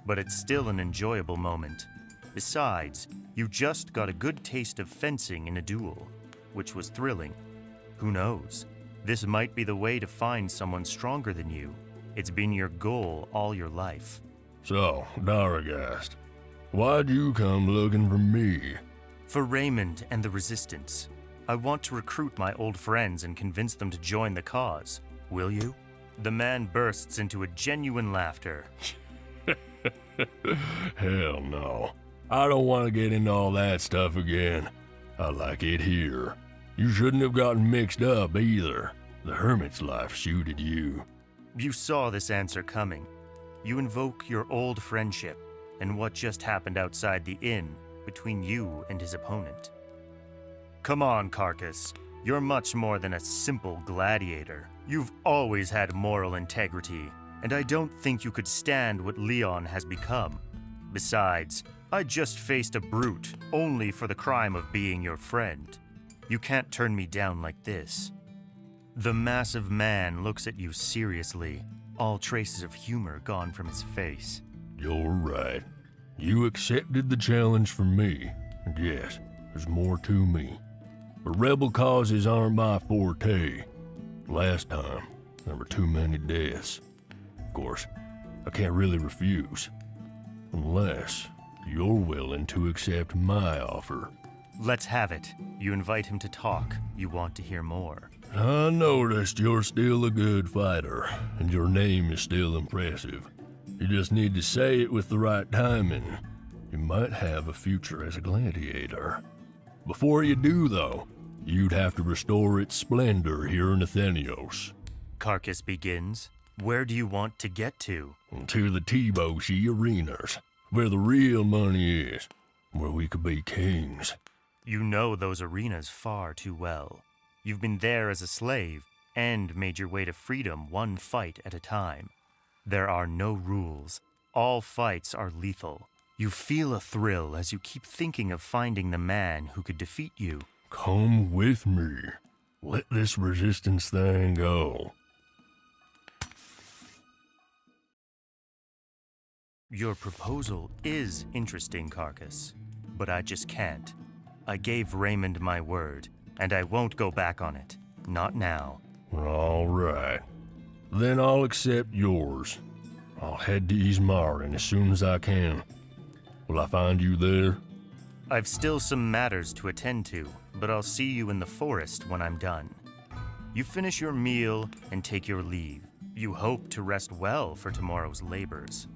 but it's still an enjoyable moment. Besides, you just got a good taste of fencing in a duel, which was thrilling. Who knows? This might be the way to find someone stronger than you. It's been your goal all your life. So, Daragast, why'd you come looking for me? For Raymond and the Resistance. I want to recruit my old friends and convince them to join the cause. Will you? The man bursts into a genuine laughter. Hell no. I don't want to get into all that stuff again. I like it here. You shouldn't have gotten mixed up either. The hermit's life suited you. You saw this answer coming. You invoke your old friendship and what just happened outside the inn between you and his opponent. Come on, Carcass. You're much more than a simple gladiator. You've always had moral integrity, and I don't think you could stand what Leon has become. Besides, I just faced a brute only for the crime of being your friend. You can't turn me down like this. The massive man looks at you seriously, all traces of humor gone from his face. You're right. You accepted the challenge from me, and yes, there's more to me. But rebel causes aren't my forte. Last time, there were too many deaths. Of course, I can't really refuse. Unless you're willing to accept my offer. Let's have it. You invite him to talk. You want to hear more. I noticed you're still a good fighter, and your name is still impressive. You just need to say it with the right timing. You might have a future as a gladiator. Before you do, though, you'd have to restore its splendor here in Athenios. Carcass begins. Where do you want to get to? To the Teboshi arenas, where the real money is, where we could be kings. You know those arenas far too well. You've been there as a slave and made your way to freedom one fight at a time. There are no rules. All fights are lethal. You feel a thrill as you keep thinking of finding the man who could defeat you. Come with me. Let this resistance thing go. Your proposal is interesting, Carcass, but I just can't. I gave Raymond my word, and I won't go back on it. Not now. All right. Then I'll accept yours. I'll head to Ismarin as soon as I can. Will I find you there? I've still some matters to attend to, but I'll see you in the forest when I'm done. You finish your meal and take your leave. You hope to rest well for tomorrow's labors.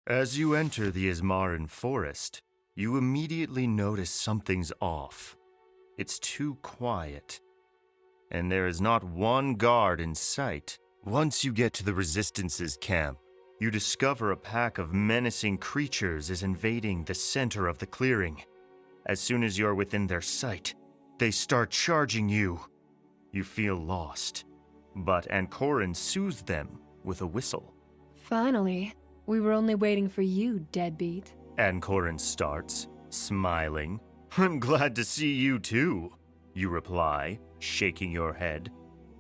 As you enter the Ismarin forest, you immediately notice something's off. It's too quiet, and there is not one guard in sight. Once you get to the Resistance's camp, You discover a pack of menacing creatures is invading the center of the clearing. As soon as you're within their sight, they start charging you. You feel lost, but Ankoran soothes them with a whistle. Finally, we were only waiting for you, deadbeat. Ankoran starts, smiling. I'm glad to see you too, you reply, shaking your head.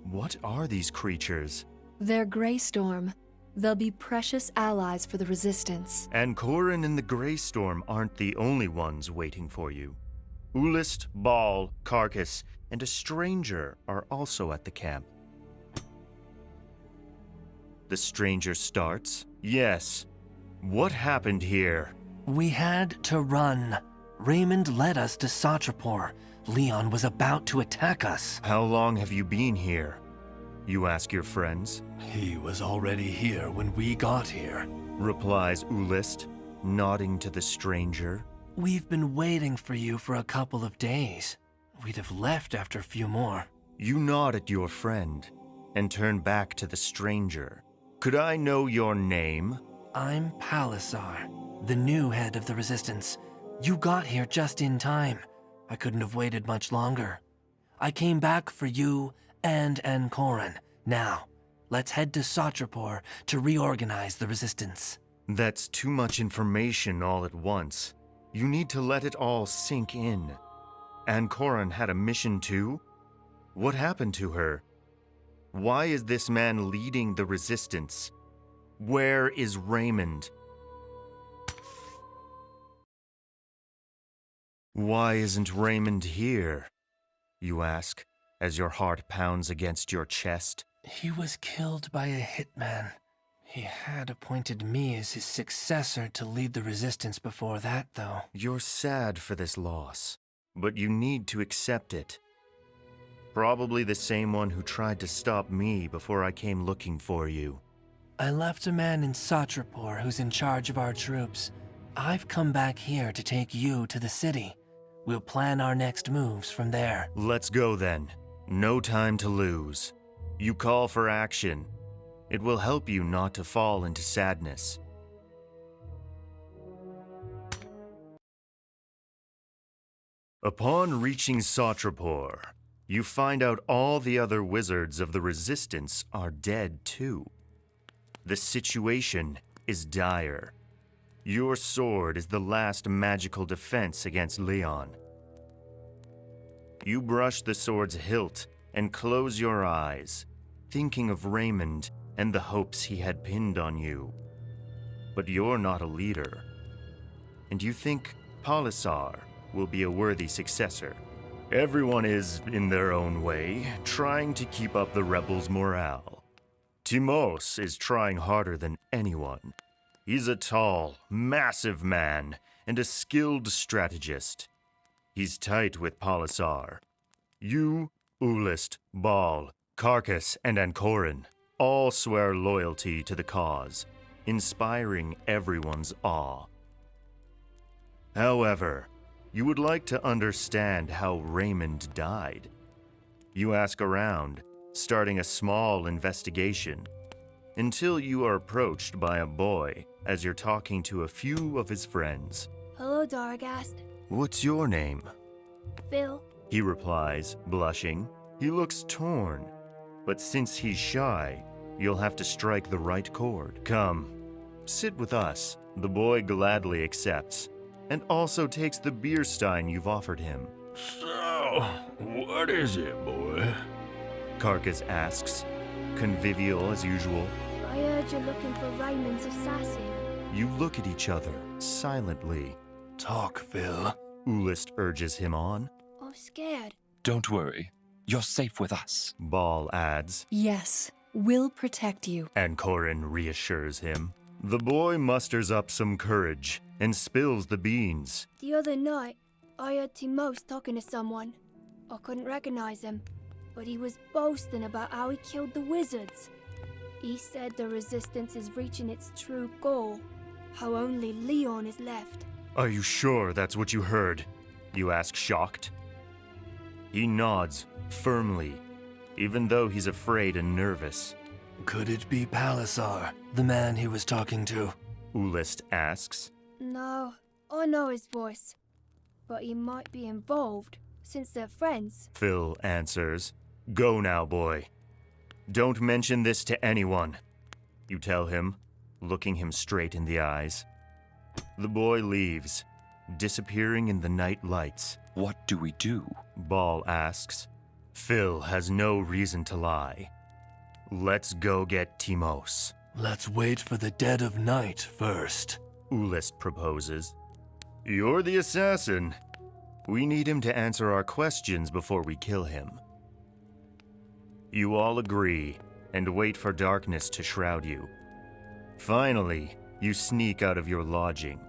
What are these creatures? They're Greystorm. They'll be precious allies for the Resistance. Ankoran and the Greystorm aren't the only ones waiting for you. Ulist, Ball, Carcass, and a stranger are also at the camp. The stranger starts. Yes. What happened here? We had to run. Raymond led us to Satrapur. Leon was about to attack us. How long have you been here? You ask your friends. He was already here when we got here, Replies Ulist, nodding to the stranger. We've been waiting for you for a couple of days. We'd have left after a few more. You nod at your friend and turn back to the stranger. Could I know your name? I'm Palisar, the new head of the Resistance. You got here just in time. I couldn't have waited much longer. I came back for you and Ankoran. Now, let's head to Satrapur to reorganize the Resistance. That's too much information all at once. You need to let it all sink in. Ankoran had a mission too? What happened to her? Why is this man leading the Resistance? Where is Raymond? Why isn't Raymond here? You ask, as your heart pounds against your chest. He was killed by a hitman. He had appointed me as his successor to lead the Resistance before that, though. You're sad for this loss, but you need to accept it. Probably the same one who tried to stop me before I came looking for you. I left a man in Satrapur who's in charge of our troops. I've come back here to take you to the city. We'll plan our next moves from there. Let's go then. No time to lose. You call for action. It will help you not to fall into sadness. Upon reaching Satrapur, you find out all the other wizards of the Resistance are dead too. The situation is dire. Your sword is the last magical defense against Leon. You brush the sword's hilt and close your eyes, thinking of Raymond and the hopes he had pinned on you. But you're not a leader, and you think Palisar will be a worthy successor. Everyone is, in their own way, trying to keep up the rebels' morale. Timos is trying harder than anyone. He's a tall, massive man and a skilled strategist. He's tight with Palisar. You, Ulist, Ball, Carcass, and Ankoran all swear loyalty to the cause, inspiring everyone's awe. However, you would like to understand how Raymond died. You ask around, starting a small investigation, until you are approached by a boy as you're talking to a few of his friends. Hello, Dargast. What's your name? Phil. He replies, blushing. He looks torn, but since he's shy, you'll have to strike the right chord. Come, sit with us. The boy gladly accepts, and also takes the beer stein you've offered him. So, what is it, boy? Carcass asks, convivial as usual. I heard you're looking for Raymond's assassin. You look at each other, silently. Talk, Phil. Ulist urges him on. I'm scared. Don't worry. You're safe with us. Ball adds, Yes, we'll protect you. and Corin reassures him. The boy musters up some courage and spills the beans. The other night, I heard Timos talking to someone. I couldn't recognize him, but he was boasting about how he killed the wizards. He said the Resistance is reaching its true goal, how only Leon is left. Are you sure that's what you heard? You ask, shocked. He nods, firmly, even though he's afraid and nervous. Could it be Palisar, the man he was talking to? Ulist asks. No, I know his voice. But he might be involved, since they're friends. Phil answers. Go now, boy. Don't mention this to anyone. You tell him, looking him straight in the eyes. The boy leaves, disappearing in the night lights. What do we do? Ball asks. Phil has no reason to lie. Let's go get Timos. Let's wait for the dead of night first. Ulist proposes. You're the assassin. We need him to answer our questions before we kill him. You all agree and wait for darkness to shroud you. Finally, you sneak out of your lodging.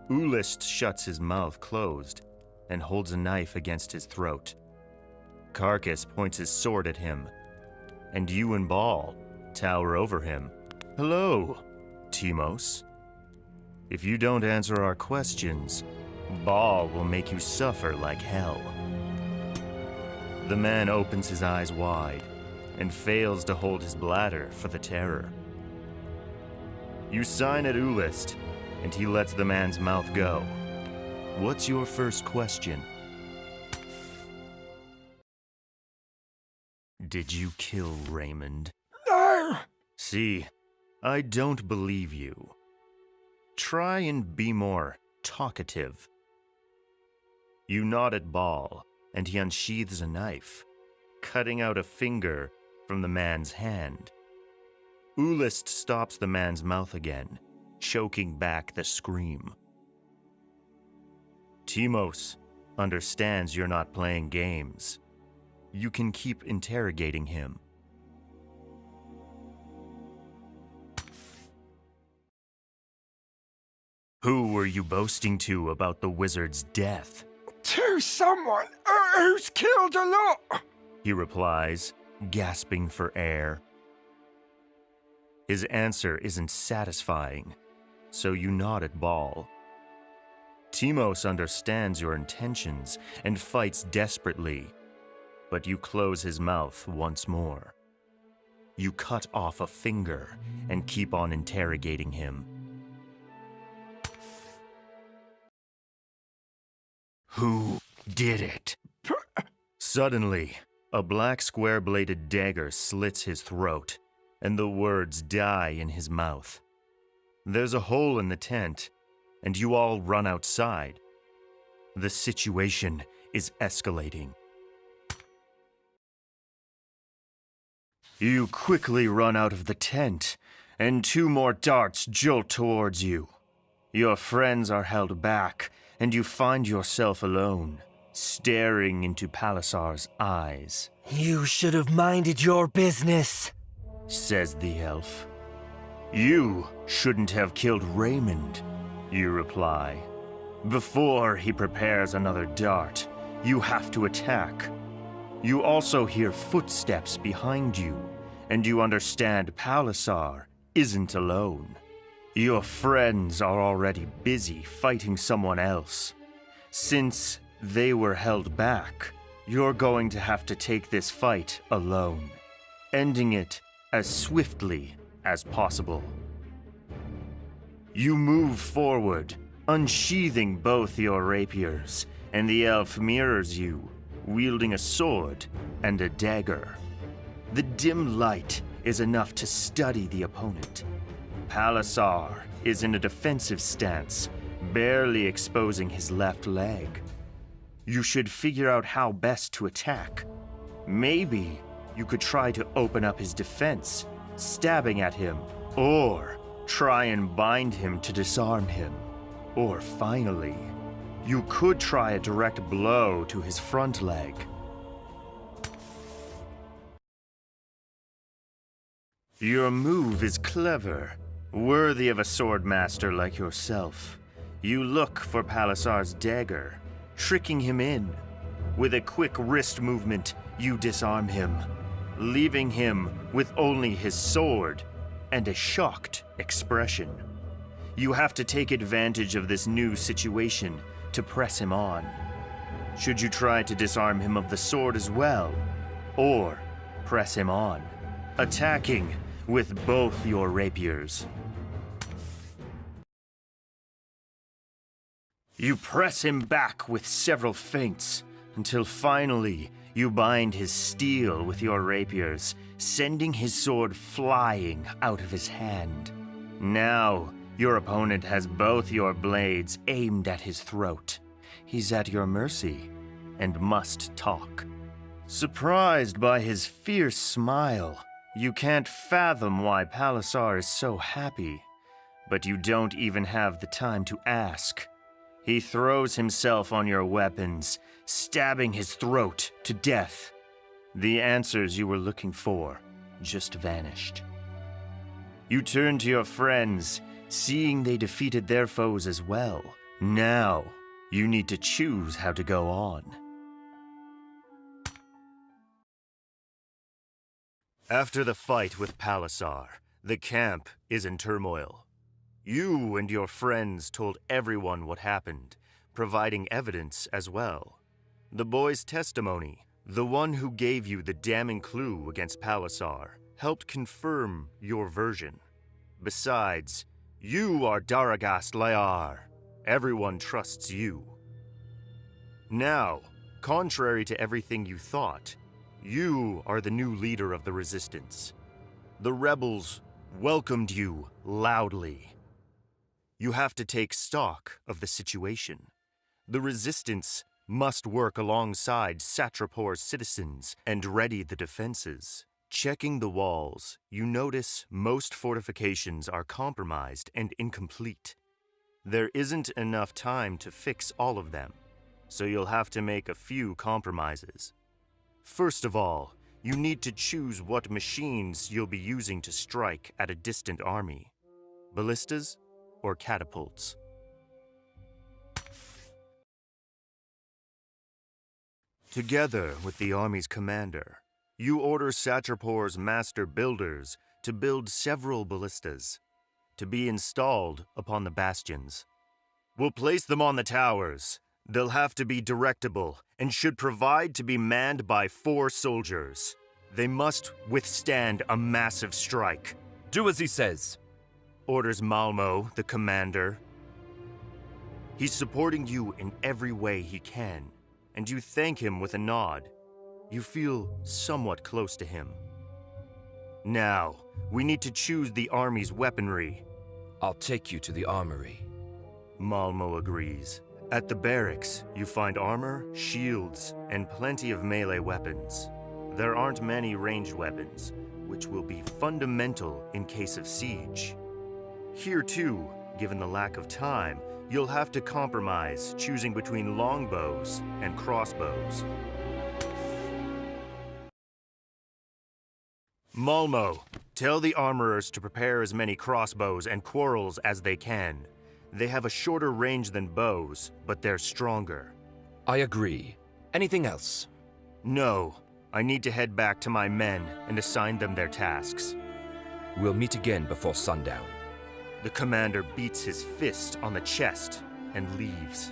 Ulist shuts his mouth closed and holds a knife against his throat. Carcass points his sword at him, and you and Ball tower over him. Hello, Timos. If you don't answer our questions, Ball will make you suffer like hell. The man opens his eyes wide and fails to hold his bladder for the terror. You sign at Ulist, and he lets the man's mouth go. What's your first question? Did you kill Raymond? No! See, I don't believe you. Try and be more talkative. You nod at Ball, and he unsheathes a knife, cutting out a finger from the man's hand. Ulist stops the man's mouth again, choking back the scream. Timos understands you're not playing games. You can keep interrogating him. Who were you boasting to about the wizard's death? To someone who's killed a lot. He replies, gasping for air. His answer isn't satisfying, so you nod at Ball. Timos understands your intentions and fights desperately, but you close his mouth once more. You cut off a finger and keep on interrogating him. Who did it? Suddenly, a black square-bladed dagger slits his throat, and the words die in his mouth. There's a hole in the tent, and you all run outside. The situation is escalating. You quickly run out of the tent, and 2 more darts jolt towards you. Your friends are held back, and you find yourself alone, staring into Palisar's eyes. You should have minded your business, says the elf. You shouldn't have killed Raymond, you reply. Before he prepares another dart, you have to attack. You also hear footsteps behind you, and you understand Palisar isn't alone. Your friends are already busy fighting someone else. Since they were held back, you're going to have to take this fight alone, ending it as swiftly as possible. You move forward, unsheathing both your rapiers, and the elf mirrors you, wielding a sword and a dagger. The dim light is enough to study the opponent. Palisar is in a defensive stance, barely exposing his left leg. You should figure out how best to attack. Maybe you could try to open up his defense, stabbing at him, or try and bind him to disarm him. Or finally, you could try a direct blow to his front leg. Your move is clever, worthy of a sword master like yourself. You look for Palisar's dagger, tricking him in. With a quick wrist movement, you disarm him, leaving him with only his sword and a shocked expression. You have to take advantage of this new situation to press him on. Should you try to disarm him of the sword as well, or press him on? attacking with both your rapiers. You press him back with several feints, until finally you bind his steel with your rapiers, sending his sword flying out of his hand. Now, your opponent has both your blades aimed at his throat. He's at your mercy and must talk. Surprised by his fierce smile, you can't fathom why Palisar is so happy, but you don't even have the time to ask. He throws himself on your weapons, stabbing his throat to death. The answers you were looking for just vanished. You turn to your friends, seeing they defeated their foes as well. Now, you need to choose how to go on. After the fight with Palisar, the camp is in turmoil. You and your friends told everyone what happened, providing evidence as well. The boy's testimony, the one who gave you the damning clue against Palisar, helped confirm your version. Besides, you are Daragast Layar. Everyone trusts you. Now, contrary to everything you thought, you are the new leader of the resistance. The rebels welcomed you loudly. You have to take stock of the situation. The resistance must work alongside Satrapor's citizens and ready the defenses. Checking the walls, you notice most fortifications are compromised and incomplete. There isn't enough time to fix all of them, so you'll have to make a few compromises. First of all, you need to choose what machines you'll be using to strike at a distant army. Ballistas or catapults? Together with the army's commander, you order Satrapor's master builders to build several ballistas to be installed upon the bastions. We'll place them on the towers. They'll have to be directable and should provide to be manned by 4 soldiers. They must withstand a massive strike. Do as he says. Orders Malmo, the commander. He's supporting you in every way he can, and you thank him with a nod. You feel somewhat close to him. Now, we need to choose the army's weaponry. I'll take you to the armory. Malmo agrees. At the barracks, you find armor, shields, and plenty of melee weapons. There aren't many ranged weapons, which will be fundamental in case of siege. Here too, given the lack of time, you'll have to compromise, choosing between longbows and crossbows. Malmo, tell the armorers to prepare as many crossbows and quarrels as they can. They have a shorter range than bows, but they're stronger. I agree. Anything else? No. I need to head back to my men and assign them their tasks. We'll meet again before sundown. The commander beats his fist on the chest and leaves.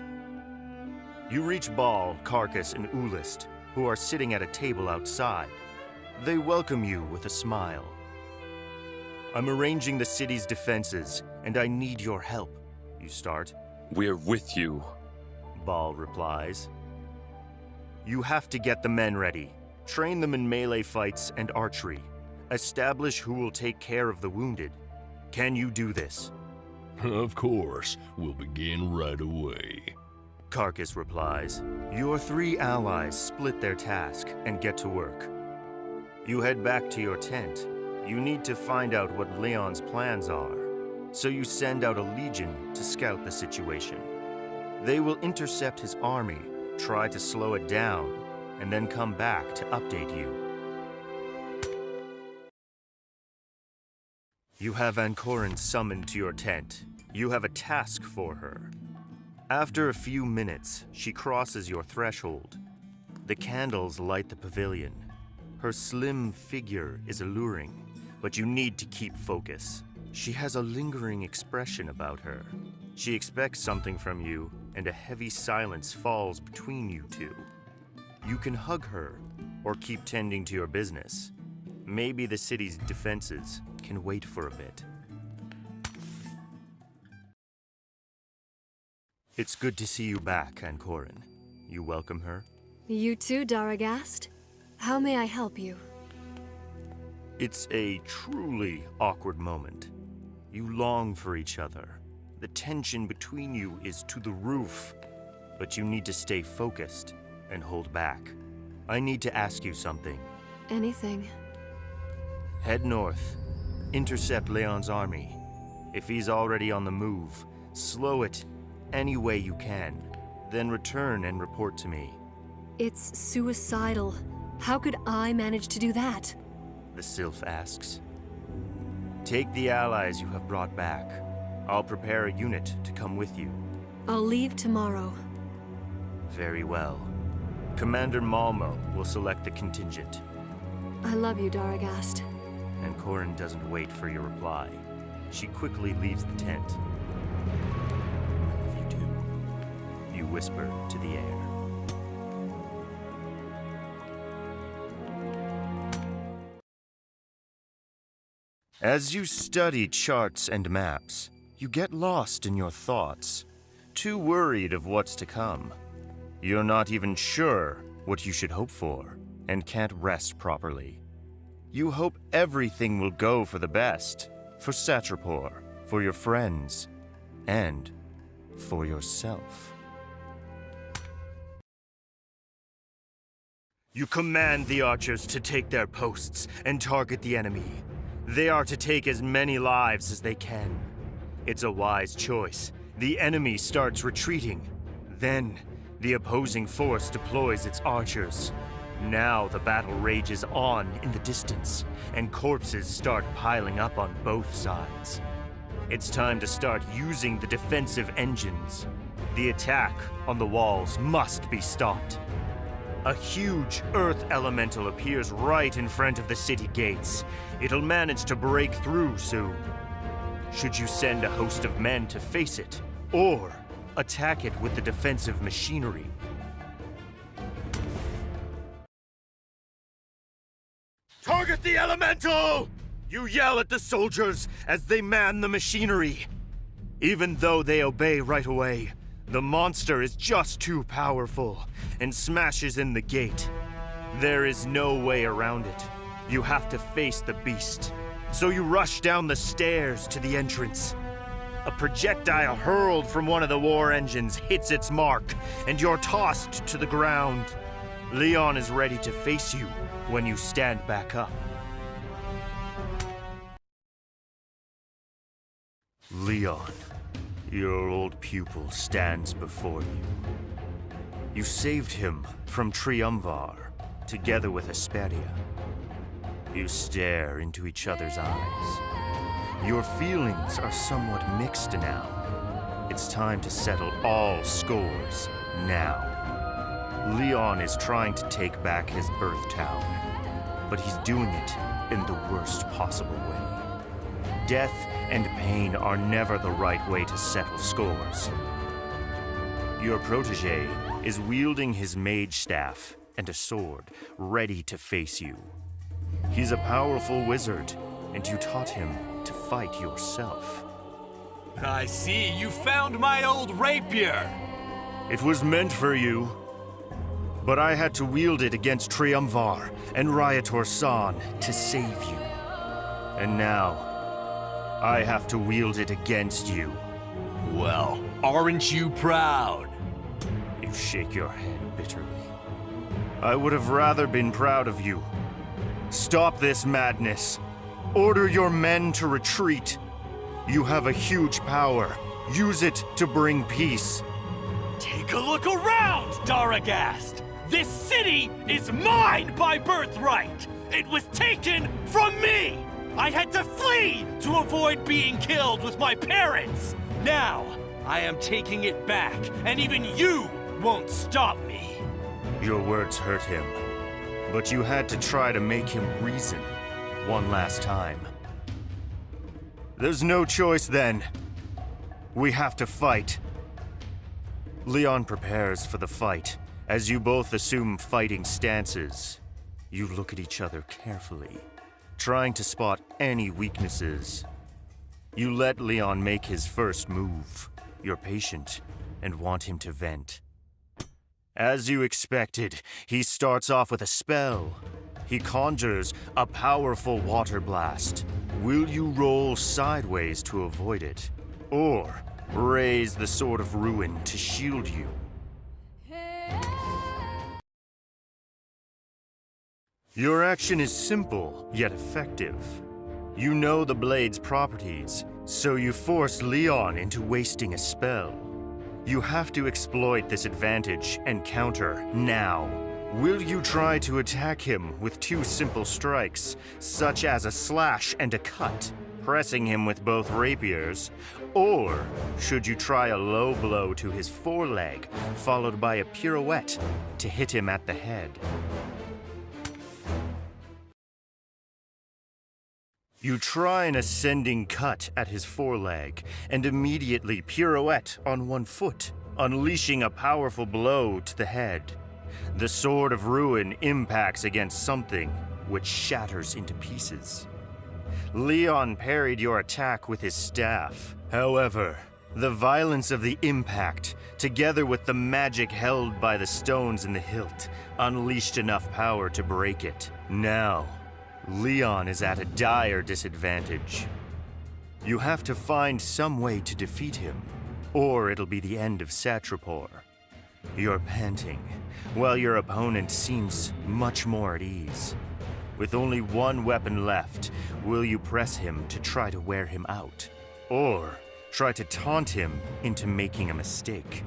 You reach Ball, Carcass, and Ulist, who are sitting at a table outside. They welcome you with a smile. I'm arranging the city's defenses, and I need your help. You start. We're with you. Ball replies. You have to get the men ready. Train them in melee fights and archery. Establish who will take care of the wounded. Can you do this? Of course. We'll begin right away. Carcass replies. Your 3 allies split their task and get to work. You head back to your tent. You need to find out what Leon's plans are. So you send out a legion to scout the situation. They will intercept his army, try to slow it down, and then come back to update you. You have Ancorin summoned to your tent. You have a task for her. After a few minutes, she crosses your threshold. The candles light the pavilion. Her slim figure is alluring, but you need to keep focus. She has a lingering expression about her. She expects something from you, and a heavy silence falls between you two. You can hug her, or keep tending to your business. Maybe the city's defenses can wait for a bit. It's good to see you back, Ancorin. You welcome her? You too, Daragast. How may I help you? It's a truly awkward moment. You long for each other. The tension between you is to the roof. But you need to stay focused and hold back. I need to ask you something. Anything. Head north. Intercept Leon's army. If he's already on the move, slow it any way you can. Then return and report to me. It's suicidal. How could I manage to do that? The Sylph asks. Take the allies you have brought back. I'll prepare a unit to come with you. I'll leave tomorrow. Very well. Commander Malmo will select the contingent. I love you, Daragast. And Corin doesn't wait for your reply. She quickly leaves the tent. I love you too. You whisper to the air. As you study charts and maps, you get lost in your thoughts, too worried of what's to come. You're not even sure what you should hope for, and can't rest properly. You hope everything will go for the best, for Satrapor, for your friends, and for yourself. You command the archers to take their posts and target the enemy. They are to take as many lives as they can. It's a wise choice. The enemy starts retreating. Then, the opposing force deploys its archers. Now the battle rages on in the distance, and corpses start piling up on both sides. It's time to start using the defensive engines. The attack on the walls must be stopped. A huge earth elemental appears right in front of the city gates. It'll manage to break through soon. Should you send a host of men to face it, or attack it with the defensive machinery? Target the elemental! You yell at the soldiers as they man the machinery. Even though they obey right away, the monster is just too powerful and smashes in the gate. There is no way around it. You have to face the beast. So you rush down the stairs to the entrance. A projectile hurled from one of the war engines hits its mark, and you're tossed to the ground. Leon is ready to face you when you stand back up. Leon, your old pupil stands before you. You saved him from Triumvar, together with Asperia. You stare into each other's eyes. Your feelings are somewhat mixed now. It's time to settle all scores now. Leon is trying to take back his birth town, but he's doing it in the worst possible way. Death and pain are never the right way to settle scores. Your protege is wielding his mage staff and a sword, ready to face you. He's a powerful wizard, and you taught him to fight yourself. I see you found my old rapier! It was meant for you, but I had to wield it against Triumvar and Riotor San to save you. And now, I have to wield it against you. Well, aren't you proud? You shake your head bitterly. I would have rather been proud of you. Stop this madness. Order your men to retreat. You have a huge power. Use it to bring peace. Take a look around, Daragast! This city is mine by birthright! It was taken from me! I had to flee to avoid being killed with my parents! Now, I am taking it back, and even you won't stop me! Your words hurt him, but you had to try to make him reason one last time. There's no choice then. We have to fight. Leon prepares for the fight. As you both assume fighting stances, you look at each other carefully. trying to spot any weaknesses. You let Leon make his first move. You're patient and want him to vent. As you expected, he starts off with a spell. He conjures a powerful water blast. Will you roll sideways to avoid it? Or raise the Sword of Ruin to shield you? Your action is simple, yet effective. You know the blade's properties, so you force Leon into wasting a spell. You have to exploit this advantage and counter now. Will you try to attack him with two simple strikes, such as a slash and a cut, pressing him with both rapiers? Or should you try a low blow to his foreleg, followed by a pirouette to hit him at the head? You try an ascending cut at his foreleg and immediately pirouette on one foot, unleashing a powerful blow to the head. The Sword of Ruin impacts against something, which shatters into pieces. Leon parried your attack with his staff. However, the violence of the impact, together with the magic held by the stones in the hilt, unleashed enough power to break it. Now, Leon is at a dire disadvantage. You have to find some way to defeat him, or it'll be the end of Satrapor. You're panting, while your opponent seems much more at ease. With only one weapon left, will you press him to try to wear him out? Or try to taunt him into making a mistake?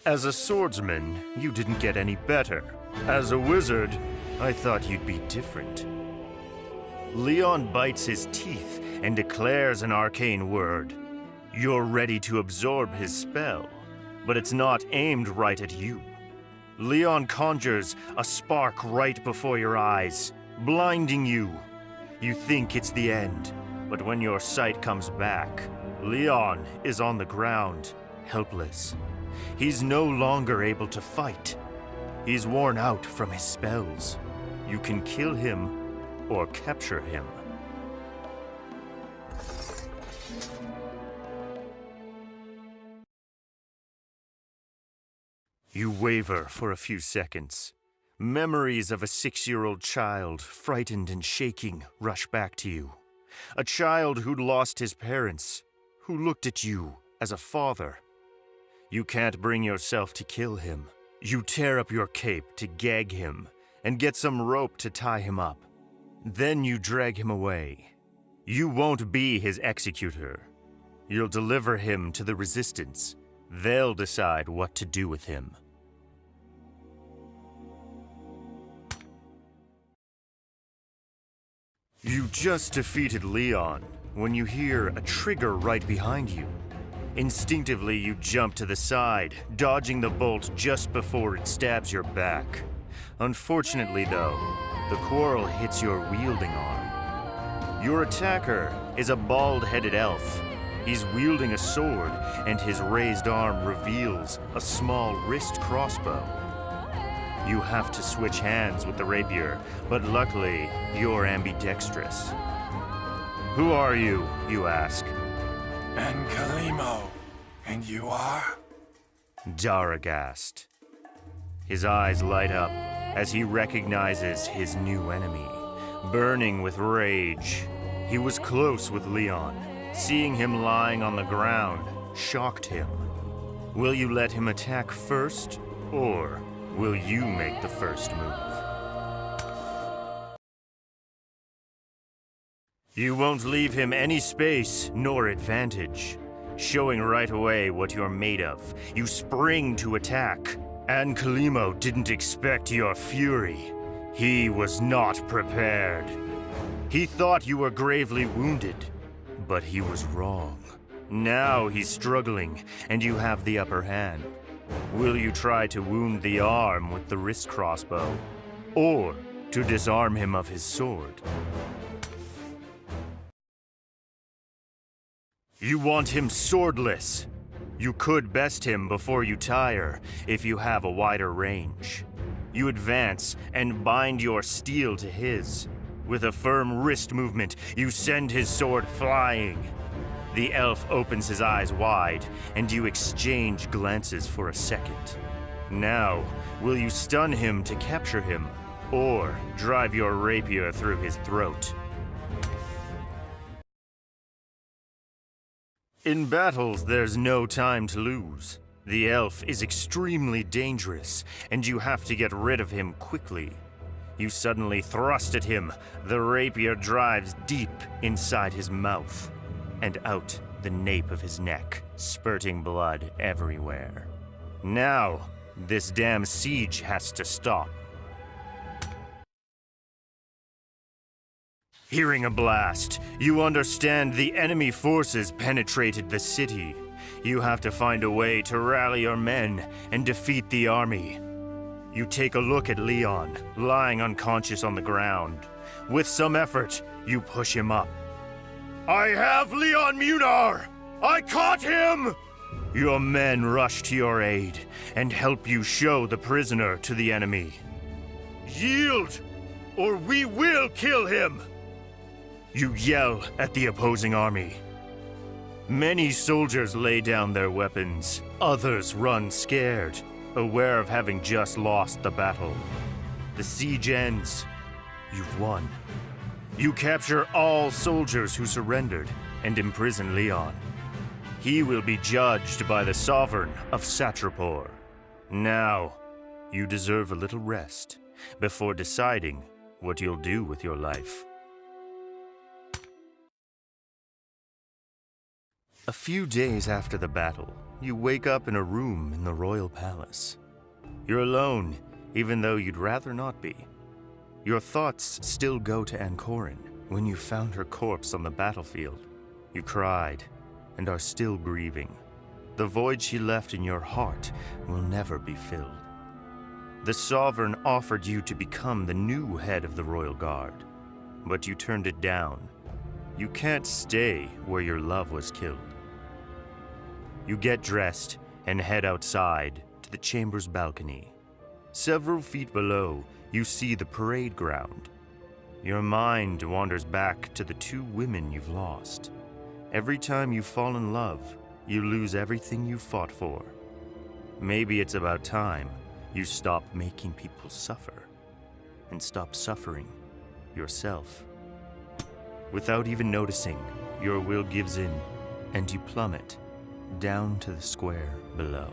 As a swordsman, you didn't get any better. As a wizard, I thought you'd be different. Leon bites his teeth and declares an arcane word. You're ready to absorb his spell, but it's not aimed right at you. Leon conjures a spark right before your eyes, blinding you. You think it's the end, but when your sight comes back, Leon is on the ground, helpless. He's no longer able to fight. He's worn out from his spells. You can kill him or capture him. You waver for a few seconds. Memories of a 6-year-old child, frightened and shaking, rush back to you. A child who'd lost his parents, who looked at you as a father. You can't bring yourself to kill him. You tear up your cape to gag him and get some rope to tie him up. Then you drag him away. You won't be his executor. You'll deliver him to the Resistance. They'll decide what to do with him. You just defeated Leon when you hear a trigger right behind you. Instinctively, you jump to the side, dodging the bolt just before it stabs your back. Unfortunately, though, the quarrel hits your wielding arm. Your attacker is a bald-headed elf. He's wielding a sword, and his raised arm reveals a small wrist crossbow. You have to switch hands with the rapier, but luckily, you're ambidextrous. Who are you, you ask? And Kalimo. And you are? Daragast. His eyes light up as he recognizes his new enemy. Burning with rage, he was close with Leon. Seeing him lying on the ground shocked him. Will you let him attack first, or will you make the first move? You won't leave him any space nor advantage. Showing right away what you're made of, you spring to attack. And Kalimo didn't expect your fury. He was not prepared. He thought you were gravely wounded, but he was wrong. Now he's struggling, and you have the upper hand. Will you try to wound the arm with the wrist crossbow, or to disarm him of his sword? You want him swordless. You could best him before you tire, if you have a wider range. You advance and bind your steel to his. With a firm wrist movement, you send his sword flying. The elf opens his eyes wide, and you exchange glances for a second. Now, will you stun him to capture him, or drive your rapier through his throat? In battles, there's no time to lose. The elf is extremely dangerous, and you have to get rid of him quickly. You suddenly thrust at him. The rapier drives deep inside his mouth and out the nape of his neck, spurting blood everywhere. Now, this damn siege has to stop. Hearing a blast, you understand the enemy forces penetrated the city. You have to find a way to rally your men and defeat the army. You take a look at Leon, lying unconscious on the ground. With some effort, you push him up. I have Leon Munar! I caught him! Your men rush to your aid and help you show the prisoner to the enemy. Yield, or we will kill him! You yell at the opposing army. Many soldiers lay down their weapons. Others run scared, aware of having just lost the battle. The siege ends. You've won. You capture all soldiers who surrendered and imprison Leon. He will be judged by the Sovereign of Satrapor. Now, you deserve a little rest before deciding what you'll do with your life. A few days after the battle, you wake up in a room in the royal palace. You're alone, even though you'd rather not be. Your thoughts still go to Ancorin when you found her corpse on the battlefield. You cried and are still grieving. The void she left in your heart will never be filled. The Sovereign offered you to become the new head of the Royal Guard, but you turned it down. You can't stay where your love was killed. You get dressed and head outside to the chamber's balcony. Several feet below, you see the parade ground. Your mind wanders back to the two women you've lost. Every time you fall in love, you lose everything you fought for. Maybe it's about time you stop making people suffer and stop suffering yourself. Without even noticing, your will gives in and you plummet down to the square below.